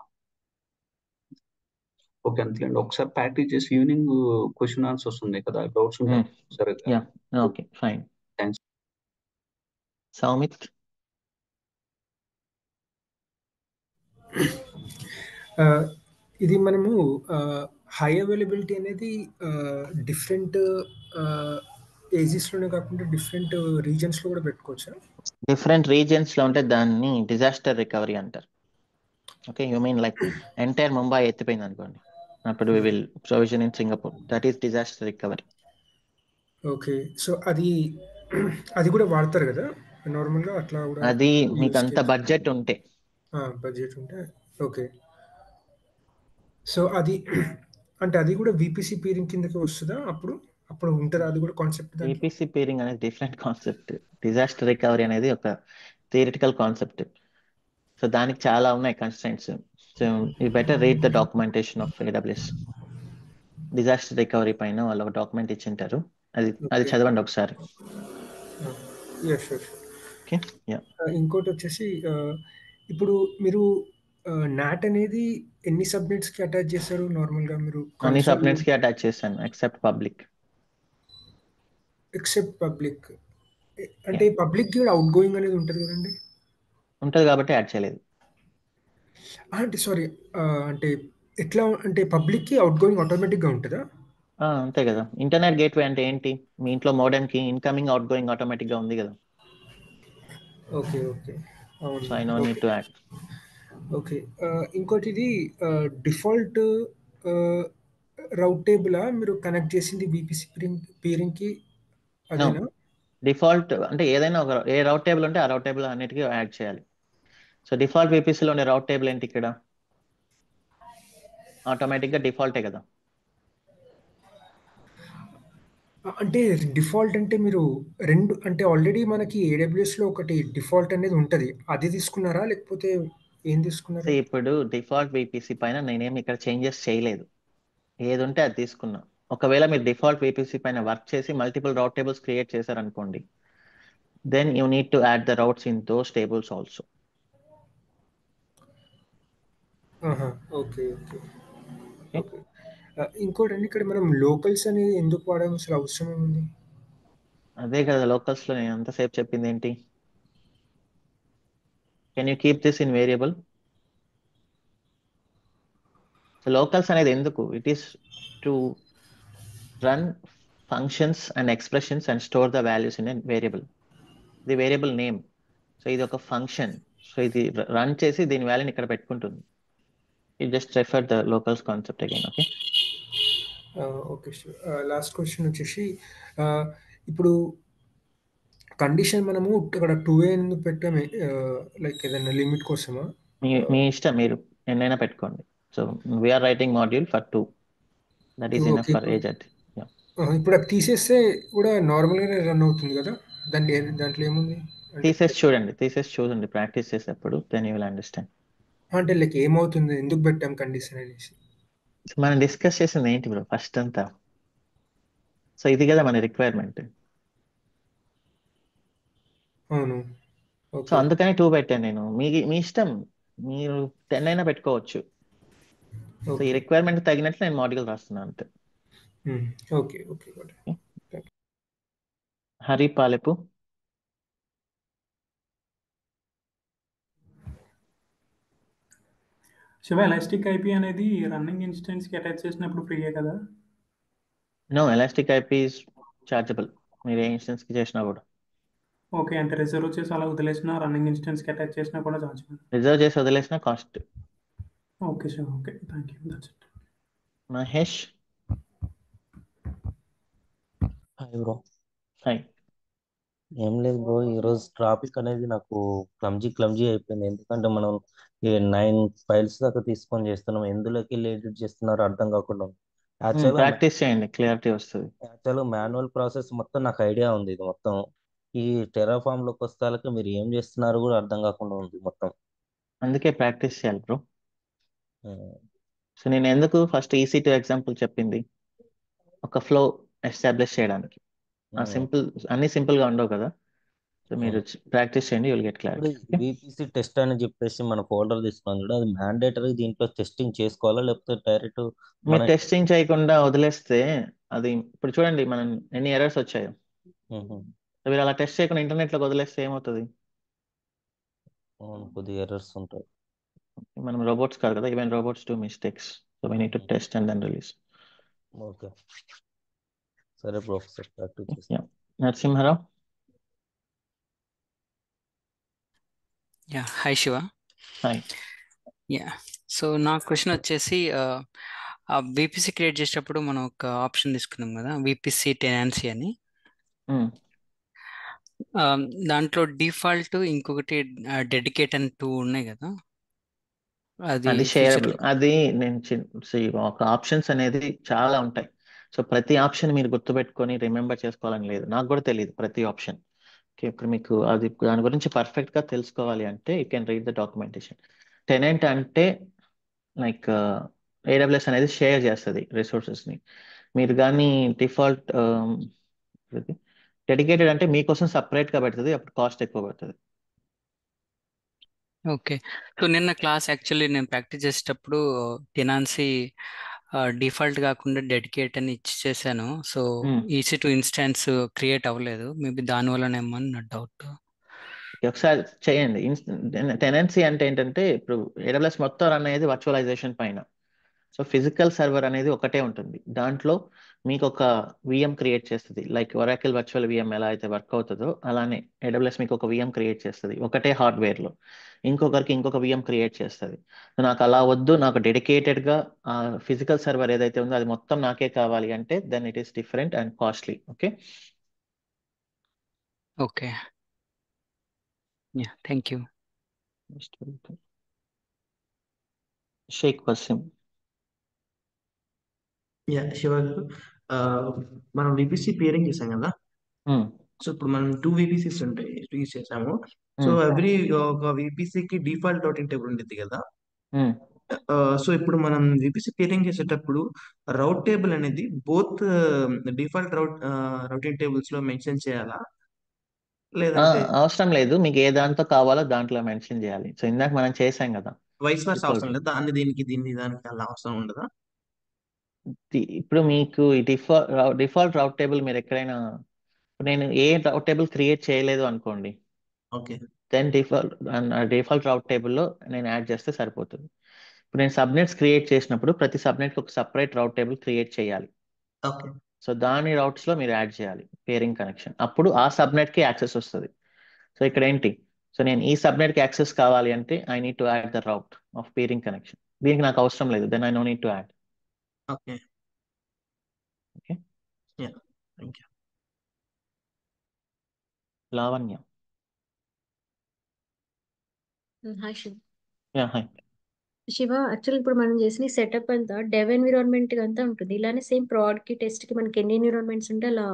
ఓకే, అంతేండి. ఒకసారి ప్రాక్టీస్ చేసి ఈవినింగ్ క్వశ్చన్ ఆన్సర్స్ ఉన్నాయి కదా, డౌట్స్ ఉంటాయి సరే. Okay, fine. థ్యాంక్స్. సౌమిత్. ఇది మనము హై అవైలబిలిటీ అనేది డిఫరెంట్ ఏజెస్లోనే కాకుండా డిఫరెంట్ రీజన్స్లో కూడా పెట్టుకోవచ్చా? డిఫరెంట్ రీజియన్స్ లో ఉంటే దాన్ని డిజాస్టర్ రికవరీ అంటారు. Okay, you mean like entire Mumbai ఎత్తిపోయింది అనుకోండి, అప్పుడు we will provision in Singapore. That is disaster recovery. Okay, so అది కూడా వాడతారు కదా నార్మల్గా అట్లా కూడా? అది మీకు అంత బడ్జెట్ ఉంటే. బడ్జెట్ ఉంటే ఓకే. సో అది అంటే అది కూడా VPC పీరింగ్ కిందకి వస్తుందా? అప్పుడు ఉంటుందా అది కూడా కాన్సెప్ట్? VPC పీరింగ్ అనేది డిఫరెంట్ కాన్సెప్ట్. డిజాస్టర్ రికవరీ అనేది ఒక థియరిటికల్ కాన్సెప్ట్. సో దానికి చాలా ఉన్నాయి constraints. So you better read the documentation of AWS. Disaster recovery పైన వాళ్ళు ఒక డాక్యుమెంట్ ఇచ్చింటారు, అది చదవండి ఒకసారి. ఇంకోటి వచ్చేసి ఇప్పుడు మీరు నాట్ అనేది ఎన్ని సబ్నెట్స్ కి అటాచ్ చేశారు నార్మల్గా? మీరు అన్ని సబ్నెట్స్ కి అటాచ్ చేశాను ఎక్సెప్ట్ పబ్లిక్. అంటే పబ్లిక్ కూడా అవుట్ గోయింగ్ అనేది ఉంటుంది కదండి? ఉంటుంది కాబట్టి యాడ్ చేయలేదు. అంటే సారీ, అంటే ఎట్లా అంటే పబ్లిక్‌కి అవుట్ గోయింగ్ ఆటోమేటిక్‌గా ఉంటదా? అంతే కదా. ఇంటర్నెట్ గేట్వే అంటే ఏంటి? మీ ఇంట్లో మోడెంకి ఇన్కమింగ్ అవుట్ గోయింగ్ ఆటోమేటిక్గా ఉంది కదా. ఓకే. ఓకే. అవును. So I no need okay. To add. Okay. ఇంకోటి ఇది డిఫాల్ట్ ఆహ్, రౌట్ టేబులా మీరు కనెక్ట్ చేసింది వీపీసీ పీరింగ్‌కి నో, అదేనా? డిఫాల్ట్ అంటే ఏదైనా ఒక ఏ రౌట్ టేబుల్ ఉంటే ఆ రౌట్ టేబుల్ అన్నిటికీ యాడ్ చేయాలి. సో డిఫాల్ట్ VPCలో ఉండే రౌట్ టేబుల్ ఏంటి ఇక్కడ? ఆటోమేటిక్గా డిఫాల్టే కదా. అంటే డిఫాల్ట్ అంటే మీరు 2 అంటే ఆల్రెడీ మనకి ఏడబ్ల్యూఎస్‌లో ఒకటి డిఫాల్ట్ అనేది ఉంటది. అది తీసుకున్నారా? లేకపోతే ఏం తీసుకున్నారు? ఇప్పుడు డిఫాల్ట్ VPC పైన నేనేమి ఇక్కడ చేంజెస్ చేయలేదు. ఏది ఉంటే అది తీసుకున్నా. ఒకవేళ మీరు డిఫాల్ట్ VPC పైన వర్క్ చేసి మల్టిపుల్ రౌట్ టేబుల్స్ క్రియేట్ చేశారనుకోండి, then you need to add the routes in those tables also. ఆహా! ఓకే. ఓకే. ఓకే. ఇంకోటండి ఇక్కడ మనం లోకల్స్ అనేది ఎందుకు వాడాం? అసలు అవసరం ఏముంది? అదే కదా లోకల్స్లో నేను అంతసేపు చెప్పింది ఏంటి? Can you keep this in variable? So locals అనేది ఎందుకు? It is to run functions and expressions and store the values in a variable. ఇది వేరియబుల్ నేమ్. సో ఇది ఒక ఫంక్షన్. సో ఇది రన్ చేసి దీని వాల్యూని ఇక్కడ పెట్టుకుంటుంది. You just refer the locals concept again. Okay. Okay. Sure. Last question వచ్చేసి ఇప్పుడు కండిషన్ మనము ఇక్కడ 2A ఎందుకు పెట్టాము? లైక్ ఏదైనా లిమిట్ కోసమా? మీ ఇష్టం, మీరు ఎన్నైనా పెట్టుకోండి. So we're writing module for 2. That is enough okay. For age at. ఇప్పుడు అది తీసేస్తే కూడా నార్మల్‌గానే రన్ అవుతుంది గదా! దాంట్లో ఏముంది? అంటే తీసేసి చూడండి ప్రాక్టీస్ చేసేప్పుడు, దెన్ యూ విల్ అండర్స్టాండ్. అంటే లైక్ ఏమవుతుంది? ఎందుకు పెట్టాం కండిషన్ అనేసి? మనం డిస్కస్ చేసింది ఏంటి బ్రో ఫస్ట్ అంతా? సో ఇది కదా మన రిక్వైర్మెంట్. అవును. So okay. అందుకని 2 పెట్టాను నేను. మీ ఇష్టం, మీరు 10 అయినా పెట్టుకోవచ్చు. సో ఈ ఓకే. రిక్వైర్మెంట్ తగినట్లు నేను మాడ్యూల్ రాస్తున్నాను అంతే. Okay. Okay. Got it. Thank you. Hari Palepu. Shiva, elastic IP అనేది రన్నింగ్ ఇన్స్టెన్స్కి అటాచ్ చేసినప్పుడు ఫ్రీయే కదా? No, elastic IP is chargeable. మీరు ఏ ఇన్స్టెన్స్కి చేసినా కూడా. ఓకే, అంటే రిజర్వ్ చేసి అలా వదిలేసిన రన్నింగ్ ఇన్స్టెన్స్కి అటాచ్ చేసినా కూడా చార్జ్. రిజర్వ్ చేసి వదిలేసిన cost. Okay Shiva, okay, thank you, that's it. Mahesh. Hi bro. Hi. ఏం లేదు బ్రో, ఈరోజు ట్రాఫిక్ అనేది నాకు క్లమ్జీ అయిపోయింది. ఎందుకంటే మనం ఈ 9 ఫైల్స్ దాకా తీసుకొని చేస్తున్నాం, ఎందులోకి వెళ్ళి ఎడిట్ చేస్తున్నారో అర్థం కాకుండా ఉంది. ప్రాక్టీస్ చేయండి, క్లియర్టీ వస్తుంది. యాక్చువల్గా మాన్యువల్ ప్రాసెస్ మొత్తం నాకు ఐడియా ఉంది. ఇది మొత్తం ఈ టెరాఫామ్ లోకి వస్తాలకి మీరు ఏం చేస్తున్నారో కూడా అర్థం కాకుండా ఉంది మొత్తం. అందుకే ప్రాక్టీస్ చేయాలి బ్రో. ఉమ్, సో నేను ఎందుకు ఫస్ట్ EC2 ఎగ్జాంపుల్ చెప్పింది, ఒక ఫ్లో ఎస్టాబ్లిష్ చేయడానికి. ఉమ్. అన్ని సింపుల్గా ఉండవు కదా. సో మీరు ఉమ్. ప్రాక్టీస్ చేయండి, యుల్ గెట్ ఇప్పుడు క్లారిటీ. బీపీసీ టెస్ట్ అని చెప్పేసి మన ఫోల్డర్ తీసుకున్నాం చూడ, అది మ్యాండేటరీ దీంట్లో టెస్టింగ్ చేసుకోవాలా లేకపోతే డైరెక్ట్ మీరు మన టెస్టింగ్ చేయకుండా వదిలేస్తే అది, ఇప్పుడు చూడండి మనం ఎన్ని ఎర్రర్స్ వచ్చాయో. ఉహు. మీరు అలా టెస్ట్ చేయకుండా ఇంటర్నెట్లోకి వదిలేస్తే ఏమవుతుంది? అవును, కొద్దిగా ఎర్రర్స్ ఉంటాయి. మనం రోబోట్స్ కాదు కదా, even robots do mistakes. So we need to test and then release. Okay, సరే బ్రో, ఒకసారి ప్రాక్టీస్ చేస్తాను. Narasimharao. Yeah, hi Shiva. Hi. Yeah, so నా క్వశ్చన్ వచ్చేసి VPC క్రియేట్ చేసేటప్పుడు మనం ఒక ఆప్షన్ తీసుకున్నాం కదా, VPC టెనాన్సీ అని. దాంట్లో డిఫాల్ట్ ఇంకొకటి డెడికేట్ అని 2 ఉన్నాయి కదా, అది అది ఫ్యూచర్. షేరబుల్. అది నేను ఒక ఆప్షన్స్ అనేది చాలా ఉంటాయి. సో ప్రతి ఆప్షన్ మీరు గుర్తుపెట్టుకొని రిమెంబర్ చేసుకోవాలని లేదు. నాకు కూడా తెలియదు ప్రతి ఆప్షన్. ఓకే, ఇప్పుడు మీకు అది దాని గురించి పర్ఫెక్ట్ గా తెలుసుకోవాలి అంటే you can read the documentation. Tenant అంటే లైక్ AWS అనేది షేర్ చేస్తుంది రిసోర్సెస్ని. మీరు కానీ డిఫాల్ట్ డెడికేటెడ్ అంటే మీకోసం సపరేట్గా పెడుతుంది, అప్పుడు కాస్ట్ ఎక్కువ పడుతుంది. ఓకే, సో నిన్న క్లాస్ యాక్చువల్లీ నేను ప్రాక్టీస్ చేసేటప్పుడు టెనాన్సీ డిఫాల్ట్ కాకుండా డెడికేట్ అని ఇచ్చి చేశాను. సో EC2 ఇన్స్టాన్స్ క్రియేట్ అవ్వలేదు, మేబీ దానివల్లనేమో అని నా డౌట్. ఒకసారి చేయండి. టెనెన్సీ అంటే ఏంటంటే ఇప్పుడు AWS మొత్తం రన్ అయ్యేది వర్చువలైజేషన్ పైన. సో ఫిజికల్ సర్వర్ అనేది ఒకటే ఉంటుంది. దాంట్లో మీకు ఒక VM క్రియేట్ చేస్తుంది. లైక్ ఒరాకిల్ వర్చువల్ VM ఎలా అయితే వర్క్ అవుతుందో అలానే AWS మీకు ఒక VM క్రియేట్ చేస్తుంది ఒకటే హార్డ్వేర్లో. ఇంకొకరికి ఇంకొక VM క్రియేట్ చేస్తుంది. సో నాకు అలా వద్దు, నాకు డెడికేటెడ్గా ఆ ఫిజికల్ సర్వర్ ఏదైతే ఉందో అది మొత్తం నాకే కావాలి అంటే then it is different and costly. Okay, okay, yeah, thank you. Shaikh Wasim. Yeah Shiva garu, ఆ, మనం విపిసి పేరింగ్ చేసాం కదా. ఉమ్, సో ఇప్పుడు మనం 2 విపిసిస్ ఉంటాయి యూజ్ చేసాము. సో ఉమ్, ఎవ్రీ ఒక విపిసికి డిఫాల్ట్ రౌటింగ్ టేబుల్ ఉంటుంది కదా. ఉమ్. సో ఇప్పుడు మనం విపిసి పేరింగ్ చేసేటప్పుడు రౌట్ టేబుల్ అనేది బోత్ డిఫాల్ట్ రౌటింగ్ టేబుల్స్ లో మెన్షన్ చేయాలా, లేదంటే అవసరం లేదు, మీకు ఏ దాంతో కావాలో దాంట్లో మెన్షన్ చేయాలి. సో ఇందాక మనం చేసాం కదా. వైస్ వర్సా ఇప్పుడు అవసరం లేదు, దాన్ని దీనికి దానికి అలా అవసరం ఉండదా? ఇప్పుడు మీకు ఈ డిఫాల్ట్ రౌట్ టేబుల్ మీరు ఎక్కడైనా, ఇప్పుడు నేను ఏ రౌట్ టేబుల్ క్రియేట్ చేయలేదు అనుకోండి, ఓకే, దెన్ డిఫాల్ట్ రౌట్ టేబుల్లో నేను యాడ్ చేస్తే సరిపోతుంది. ఇప్పుడు నేను సబ్నెట్స్ క్రియేట్ చేసినప్పుడు ప్రతి సబ్నెట్కి ఒక సపరేట్ రౌట్ టేబుల్ క్రియేట్ చేయాలి. ఓకే, సో దాని రౌట్స్లో మీరు యాడ్ చేయాలి పేరింగ్ కనెక్షన్, అప్పుడు ఆ సబ్నెట్కి యాక్సెస్ వస్తుంది. సో ఇక్కడ ఏంటి, సో నేను ఈ సబ్నెట్కి యాక్సెస్ కావాలి అంటే I need to add the route of peering connection. దీనికి నాకు అవసరం లేదు, then I no need to add. Okay, okay, yeah, thank you. Lavanya. Hi Shiva. Yeah, hi. Shiva, actual ఇప్పుడు మనం చేసిన సెటప్ అంతా డెవ్ ఎన్విరాన్మెంట్ అంతా ఉంటుంది. ఇలానే సేమ్ ప్రాడ్ కి టెస్ట్ కి మనకి ఎన్ని ఎన్విరాన్మెంట్స్ ఉంటే అలా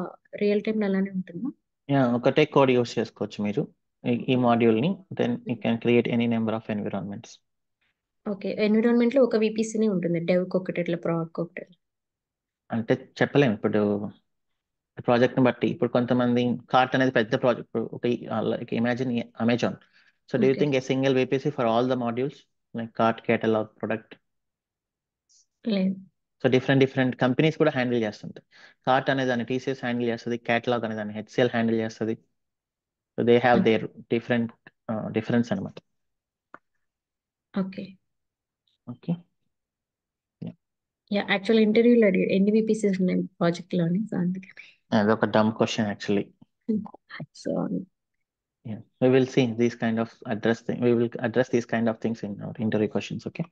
రియల్ టైమ్ అలానే ఉంటుందా? యా, ఒకటే కోడ్ యూస్ చేసుకోవచ్చు మీరు ఈ మాడ్యూల్ని, then you can create any number of environments. Okay, environment లో ఒక విపిసినే ఉంటుంది, డెవ్ కి ఒకటి ఇట్లా ప్రాడ్ కి ఒకటి. అంటే చెప్పలేము ఇప్పుడు ప్రాజెక్ట్ని బట్టి. ఇప్పుడు కొంతమంది కార్ట్ అనేది పెద్ద ప్రాజెక్ట్, ఒక like imagine Amazon. So do you okay, think a single VPC for all the modules like cart, catalogue, product? లేదు. సో డిఫరెంట్ కంపెనీస్ కూడా హ్యాండిల్ చేస్తుంటాయి. కార్ట్ అనే దాన్ని TCS హ్యాండిల్ చేస్తుంది, కేటలాగ్ అనే దాన్ని HCL హ్యాండిల్ చేస్తుంది. So they have their difference అనమాట. ఓకే, ఓకే, యా, యాక్చువల్ ఇంటర్వ్యూలో అడిగి ఎన్ని విపిసిస్ ఉన్నాయి ప్రాజెక్ట్ లోని, సో అందుకే. అది ఒక dumb question actually. So Yeah, we will see these kind of we will address these kind of things in our interview questions. Okay,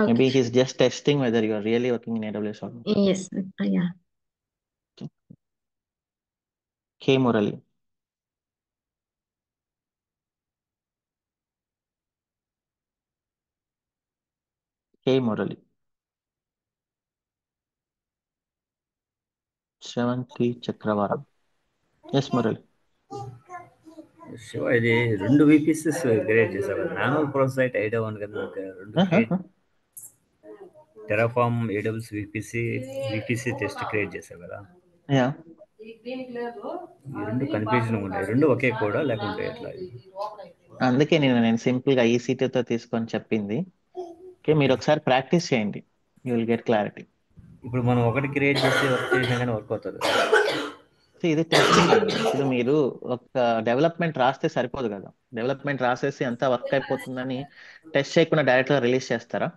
okay, maybe he's just testing whether you are really working in AWS or not. Yes, yeah. Okay. K Murali. K Murali. Shravanti Chakravaram. Yes, Murali. Shiva, ఇది 2 VPCs create చేశావు కదా. Manual process idea ఉంది కదా నాకు. 2 create Terraform AWS VPC test create చేశావు కదా. Yeah. ఈ 2 confusion ఉన్నాయి. 2 ఒకే కోడా లేకుంటే ఎట్లా? అందుకే నేను సింపుల్ గా EC2తో తీసుకొని చెప్పింది. ఓకే, మీరు ఒకసారి ప్రాక్టీస్ చేయండి, యూ విల్ గెట్ క్లారిటీ. ఇప్పుడు మనం ఒకటి క్రియేట్ చేసి వర్క్ చేసినా కానీ వర్క్ అవుతుంది. ఇది టెస్టింగ్ అండి. ఇప్పుడు మీరు ఒక డెవలప్మెంట్ రాస్తే సరిపోదు కదా. డెవలప్మెంట్ రాసేసి అంతా వర్క్ అయిపోతుందని టెస్ట్ చేయకుండా డైరెక్ట్గా రిలీజ్ చేస్తారా?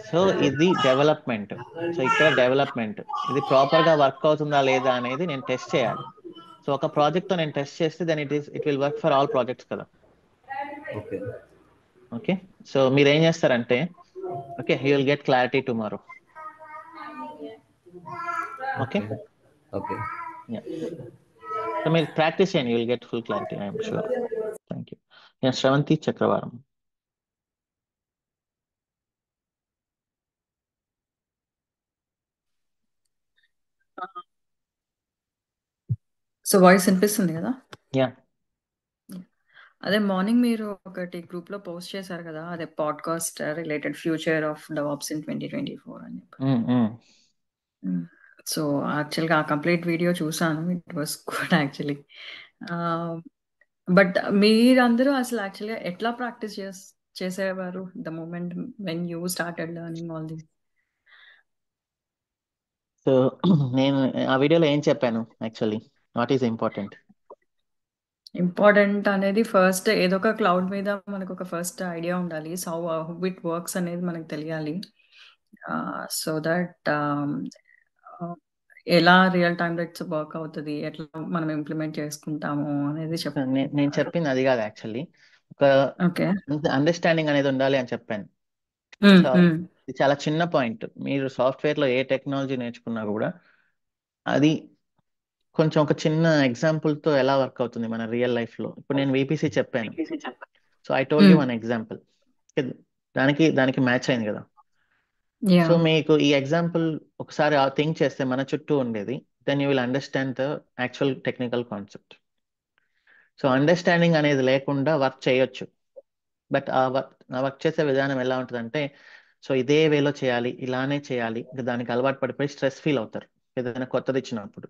సో ఇది డెవలప్మెంట్. సో ఇక్కడ డెవలప్మెంట్ ఇది ప్రాపర్గా వర్క్ అవుతుందా లేదా అనేది నేను టెస్ట్ చేయాలి. సో ఒక ప్రాజెక్ట్తో నేను టెస్ట్ చేస్తే then it will work for all projects కదా. ఓకే, ఓకే, సో మీరు ఏం చేస్తారంటే, okay, you will get clarity tomorrow. Okay, okay, so మీరు ప్రాక్టీస్ చేయండి, you will get full clarity, I'm sure. Thank you. Sravanthi Chakravaram. So voice వినిపిస్తుంది కదా? Yeah, అదే morning మీరు ఒకటి గ్రూప్ లో పోస్ట్ చేశారు కదా, అదే podcast related future of DevOps in 2024 అని చెప్పి. సో యాక్చువల్గా ఆ కంప్లీట్ వీడియో చూసాను, it was good actually. But మీరందరూ అసలు యాక్చువల్గా ఎట్లా ప్రాక్టీస్ చేసేవారు the moment when you started learning all this? So నేను ఆ వీడియోలో ఏం చెప్పాను actually, what is important? Important అనేది ఫస్ట్ ఏదో ఒక క్లౌడ్ మీద మనకు ఒక ఫస్ట్ ఐడియా ఉండాలి. హౌ ఇట్ వర్క్స్ అనేది మనకు తెలియాలి. సో దట్ ఎలా రియల్ టైమ్ రేట్స్ వర్క్ అవుతుంది, ఎట్లా మనం ఇంప్లిమెంట్ చేసుకుంటాము అనేది నేను చెప్పింది అది కాదు యాక్చువల్లీ. ఒక ఓకే. అండర్స్టాండింగ్ అనేది ఉండాలి అని చెప్పాను. సో ఇది చాలా చిన్న పాయింట్. మీరు సాఫ్ట్వేర్ లో ఏ టెక్నాలజీ నేర్చుకున్నా కూడా అది కొంచెం ఒక చిన్న ఎగ్జాంపుల్ తో ఎలా వర్క్ అవుతుంది మన రియల్ లైఫ్ లో. ఇప్పుడు నేను VPC చెప్పాను. So I told you one example. దానికి మ్యాచ్ అయింది కదా. సో మీకు ఈ ఎగ్జాంపుల్ ఒకసారి థింక్ చేస్తే మన చుట్టూ ఉండేది, then you will understand the actual technical concept. So understanding అనేది లేకుండా వర్క్ చేయొచ్చు, బట్ ఆ వర్క్ చేసే విధానం ఎలా ఉంటుందంటే, సో ఇదే వేలో చేయాలి, ఇలానే చేయాలి, ఇంకా దానికి అలవాటు పడిపోయి స్ట్రెస్ ఫీల్ అవుతారు ఏదైనా కొత్తది ఇచ్చినప్పుడు,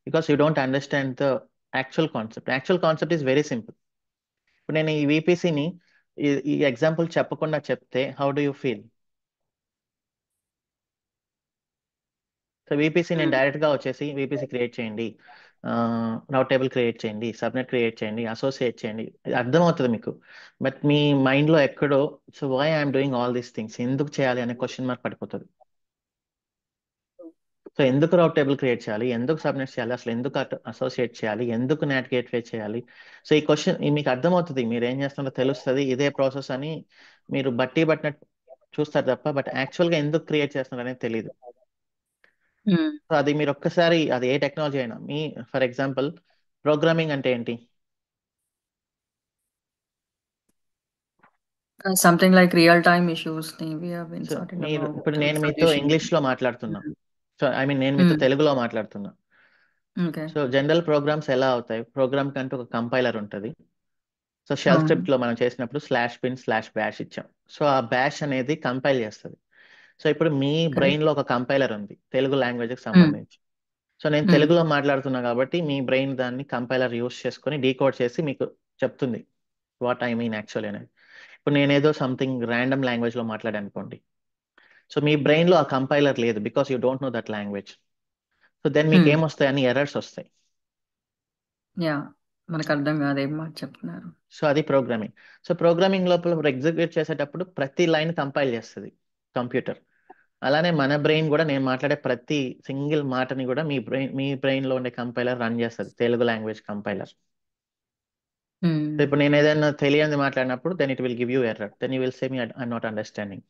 because you don't understand the actual concept. Actual concept is very simple. ఇప్పుడు నేను ఈ VPCని ఈ ఎగ్జాంపుల్ చెప్పకుండా చెప్తే how do you feel? So VPC నేను డైరెక్ట్గా వచ్చేసి VPC క్రియేట్ చేయండి, రౌట్ టేబుల్ క్రియేట్ చేయండి, సబ్నెట్ క్రియేట్ చేయండి, అసోసియేట్ చేయండి, అర్థమవుతుంది మీకు. బట్ మీ మైండ్లో ఎక్కడో so why I'm doing all these things, ఎందుకు చేయాలి అనే క్వశ్చన్ మార్క్ పడిపోతుంది. సో ఎందుకు రౌట్ టేబుల్ క్రియేట్ చేయాలి, ఎందుకు సబ్నెట్ చేయాలి, అసలు ఎందుకు అసోసియేట్ చేయాలి, ఎందుకు నాట్ గేట్వే చేయాలి? సో ఈ క్వశ్చన్ మీకు అర్థమవుతుంది, మీరు ఏం చేస్తున్నారో తెలుస్తుంది, ఇదే ప్రాసెస్ అని మీరు బట్టి పట్టినట్టు చూస్తారు తప్ప, బట్ యాక్చువల్గా ఎందుకు క్రియేట్ చేస్తున్నారు అనేది తెలియదు. సో అది మీరు ఒక్కసారి, అది ఏ టెక్నాలజీ అయినా, ఫర్ ఎగ్జాంపుల్ ప్రోగ్రామింగ్ అంటే ఏంటి? Something like real time issues ని we have been so sorting మీరు అబౌట్ ఇప్పుడు నేను మీతో సొల్యూషన్. ఇంగ్లీష్లో మాట్లాడుతున్నా, సో ఐ మీన్ నేను మీతో తెలుగులో మాట్లాడుతున్నా. ఓకే. సో జనరల్ ప్రోగ్రామ్స్ ఎలా అవుతాయి? ప్రోగ్రామ్ కంటూ ఒక కంపైలర్ ఉంటుంది. సో షెల్ స్క్రిప్ట్ లో మనం చేసినప్పుడు /bin/bash ఇచ్చాం. సో ఆ బ్యాష్ అనేది కంపైల్ చేస్తుంది. సో ఇప్పుడు మీ బ్రెయిన్ లో ఒక కంపైలర్ ఉంది తెలుగు లాంగ్వేజ్ కి సంబంధించి. సో నేను తెలుగులో మాట్లాడుతున్నా కాబట్టి మీ బ్రెయిన్ దాన్ని కంపైలర్ యూస్ చేసుకొని డీకోడ్ చేసి మీకు చెప్తుంది వాట్ ఐ మీన్ యాక్చువల్లీ అనేది. ఇప్పుడు నేనేదో సంథింగ్ ర్యాండమ్ లాంగ్వేజ్ లో మాట్లాడాను అనుకోండి, సో మీ బ్రెయిన్ లో ఆ కంపైలర్ లేదు, because you don't know that language. So then మీకు ఏమొస్తాయి? అన్ని ఎర్రర్స్ వస్తాయి. యా, మనకు అర్థం కాదు ఏం మాట చెప్తున్నారు. సో అది ప్రోగ్రామింగ్. సో ప్రోగ్రామింగ్ లోపల ఎగ్జిక్యూట్ చేసేటప్పుడు ప్రతి లైన్ కంపైల్ చేస్తుంది కంప్యూటర్. అలానే మన బ్రెయిన్ కూడా నేను మాట్లాడే ప్రతి సింగిల్ మాటని కూడా మీ బ్రెయిన్ లో ఉండే కంపైలర్ రన్ చేస్తుంది, తెలుగు లాంగ్వేజ్ కంపైలర్. సో ఇప్పుడు నేను ఏదైనా తెలియని మాట్లాడినప్పుడు then it will give you error, then you will say me I'm not understanding.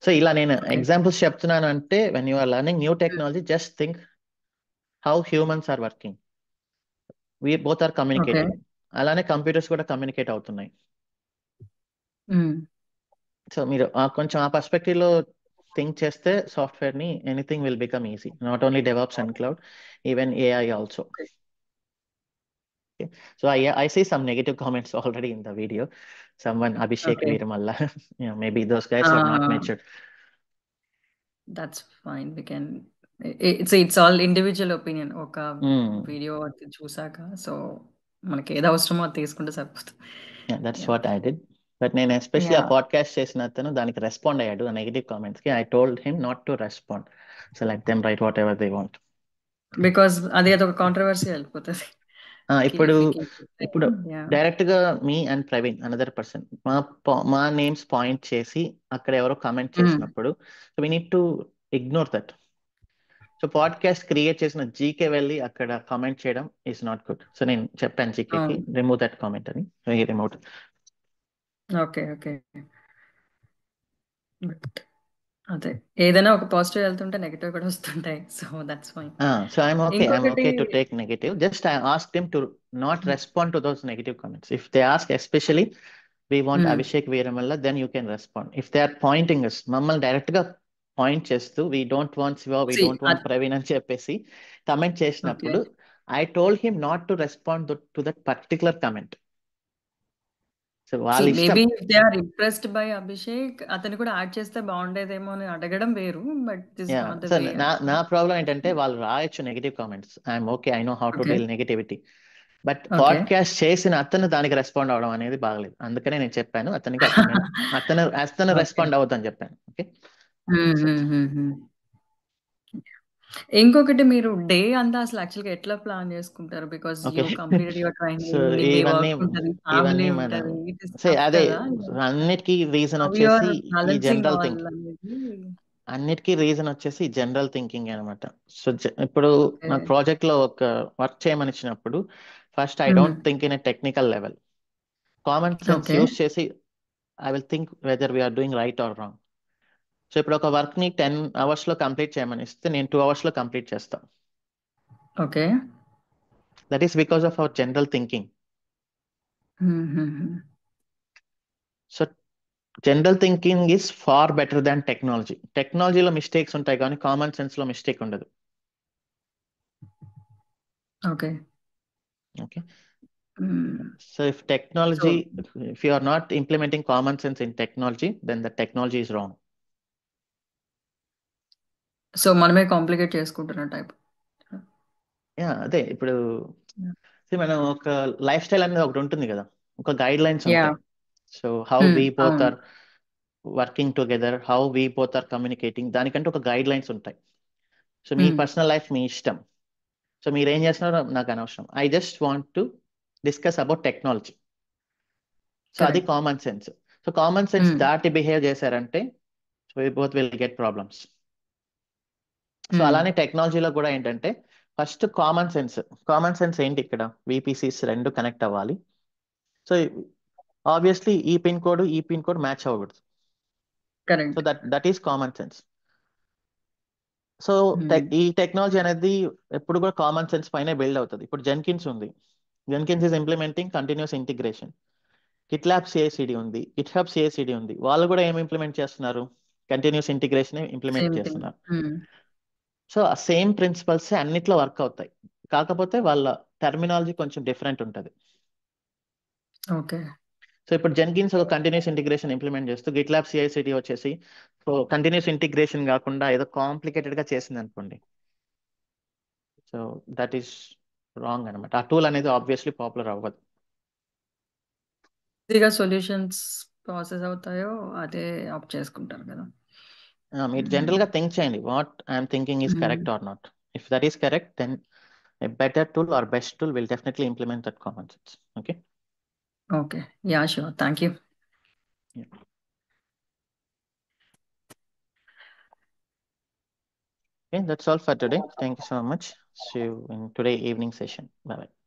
So ఇలా నేను ఎగ్జాంపుల్స్ చెప్తున్నాను అంటే, when you are learning new technology, just think how humans are working, we both are communicating. అలానే computers కూడా communicate అవుతున్నాయి. So మీరు కొంచెం ఆ పర్స్పెక్టివ్ లో థింక్ చేస్తే సాఫ్ట్వేర్ ని anything will become easy, not only DevOps and cloud, even AI also. Okay. So I see some negative comments already in the video. Someone, Abhishek Veeramalla, maybe those guys are not matured. That's fine. We can. It's all individual opinion. ఒక video చూసాక so మనకి ఏది అవసరమో అది తీసుకుంటే సరిపోతుంది. That's what I did. But నేను especially ఆ పాడ్కాస్ట్ చేసిన అతను దానికి రెస్పాండ్ అయ్యాడు, ఆ నెగిటివ్ కామెంట్స్ కి. I told him not to respond, so let them right what ever they want. Because అది ఒక కాంట్రవర్సీ వెళ్ళిపోతుంది. ఇప్పుడు డైరెక్ట్ గా me and Praveen another person మా నేమ్స్ పాయింట్ చేసి అక్కడ ఎవరో కామెంట్ చేసినప్పుడు so we need to ignore that. So podcast create చేసిన జీకే వెళ్ళి అక్కడ కామెంట్ చేయడం ఈస్ నాట్ గుడ్. సో నేను చెప్పాను జీకేకి రిమూవ్ దట్ కామెంట్ అని, సో హీ రిమూవ్డ్. ఓకే. అదే ఏదైనా ఒక పాజిటివ్ వెళ్తుంటే నెగటివ్ కూడా వస్తుంటాయి. So that's fine. So I'm okay to take negative. Just I asked them to not respond to those negative comments. If they ask, especially we want Abhishek Veeramalla, then you can respond. If they are pointing us, మమ్మల్ని direct గా point చేస్తూ we don't want Shiva, we don't want Praveen అని చెప్పేసి comment చేసినప్పుడు I told him not to respond to that particular comment. So వాళ్ళ ఇష్టం. Maybe if they are impressed by Abhishek, అతను కూడా యాడ్ చేస్తే బాగుండేదేమో అని అడగడం వేరు. But this not the way. నా ప్రాబ్లం ఏంటంటే వాళ్ళు రాయొచ్చు negative comments, I'm okay, I know how to deal negativity, but podcast చేసిన అతను దానికి రెస్పాండ్ అవడం అనేది బాగలేదు. అందుకనే నేను చెప్పాను అతనికి అతను రెస్పాండ్ అవుతాను చెప్పాను. ఓకే, ఇంకొకటి మీరు డే అంతా అసలు యాక్చువల్గా ఎట్లా ప్లాన్ చేసుకుంటారు? Because okay. You completed your so training, మీ ఇవన్నీ వర్క్ ఉంటుంది, ఫ్యామిలీ ఇవన్నీ మన ఉంటుంది. ఇట్ ఇస్ సే టఫ్ అదే కదా! అన్నిటికీ రీజన్ హౌ యూ ఆర్ వచ్చేసి ఈ బ్యాలెన్సింగ్ జనరల్ ఆల్ థింకింగ్. అనేది. అన్నిటికీ రీజన్ వచ్చేసి జనరల్ థింకింగ్ అనమాట. సో ఇప్పుడు ఓకే. నాకు ప్రాజెక్ట్ లో ఒక వర్క్ చేయమని ఇచ్చినప్పుడు first I don't think in a technical level. Common sense okay. Use చేసి I will think whether we're doing right or wrong. So ఇప్పుడు ఒక వర్క్ ని 10 hours లో కంప్లీట్ చేయమని ఇస్తే నేను 2 hours లో కంప్లీట్ చేస్తాను. Okay. That is because of our general thinking. So general thinking is far better than technology. టెక్నాలజీలో మిస్టేక్స్ ఉంటాయి కానీ కామన్ సెన్స్ లో మిస్టేక్ ఉండదు. Okay. Okay. Hmm. So if technology, So, if you are not implementing common sense in technology, then the technology is wrong. So మనమే complicate చేసుకుంటున్న type. అదే ఇప్పుడు మనం ఒక లైఫ్ స్టైల్ అనేది ఒకటి ఉంటుంది కదా, ఒక గైడ్ లైన్స్ యా. ఉంటాయి. So how we both are working together, how we both are communicating, దానికంటే ఒక గైడ్ లైన్స్ ఉంటాయి. సో మీ పర్సనల్ లైఫ్ మీ ఇష్టం. సో మీరు ఏం చేస్తున్నారో నాకు అనవసరం. I just want to discuss about technology. So అది common sense. So common sense దాటి బిహేవ్ చేశారంటే so we both will get problems. So అలానే టెక్నాలజీలో కూడా ఏంటంటే ఫస్ట్ కామన్ సెన్స్ ఏంటి, ఇక్కడ విపిసిస్ రెండు కనెక్ట్ అవ్వాలి. సో ఆబ్వియస్లీ ఈ పిన్ కోడ్ మ్యాచ్ అవ్వకూడదు. So that is common sense. So ఈ టెక్నాలజీ అనేది ఎప్పుడు కూడా కామన్ సెన్స్ పైన బిల్డ్ అవుతుంది. ఇప్పుడు జెన్కిన్స్ ఉంది, Jenkins is implementing continuous integration. GitLab CICD ఉంది, గిట్హబ్ సిఐసిడి ఉంది. వాళ్ళు కూడా ఏం ఇంప్లిమెంట్ చేస్తున్నారు, కంటిన్యూస్ ఇంటిగ్రేషన్ ఇంప్లిమెంట్ చేస్తున్నారు. సో ఆ సేమ్ ప్రిన్సిపల్స్ అన్నిట్లో వర్క్ అవుతాయి, కాకపోతే వాళ్ళ టర్మినాలజీ కొంచెం డిఫరెంట్ ఉంటుంది. ఓకే. సో ఇప్పుడు జెన్కిన్స్ ఒక కంటిన్యూస్ ఇంటిగ్రేషన్ ఇంప్లిమెంట్ చేస్తూ గిట్లాబ్ సిఐసిడి వచ్చేసి సో కంటిన్యూస్ ఇంటిగ్రేషన్ కాకుండా ఏదో కాంప్లికేటెడ్ గా చేసింది అనుకోండి, సో దట్ ఈస్ రాంగ్ అనమాట. ఆ టూల్ అనేది ఆబ్వియస్లీ పాపులర్ అవ్వదు. ఈజీగా సొల్యూషన్స్ ప్రాసెస్ అవుతాయో అదే ఆప్ చేసుకుంటారు కదా. మీరు జనరల్ గా థింక్ చేయండి, what I'm thinking is correct or not. If that is correct, then a better tool or best tool will definitely implement that common sense. Okay. Okay. Yeah, sure. Thank you. Yeah. Okay, that's all for today. Thank you so much. See you in today evening session. Bye bye.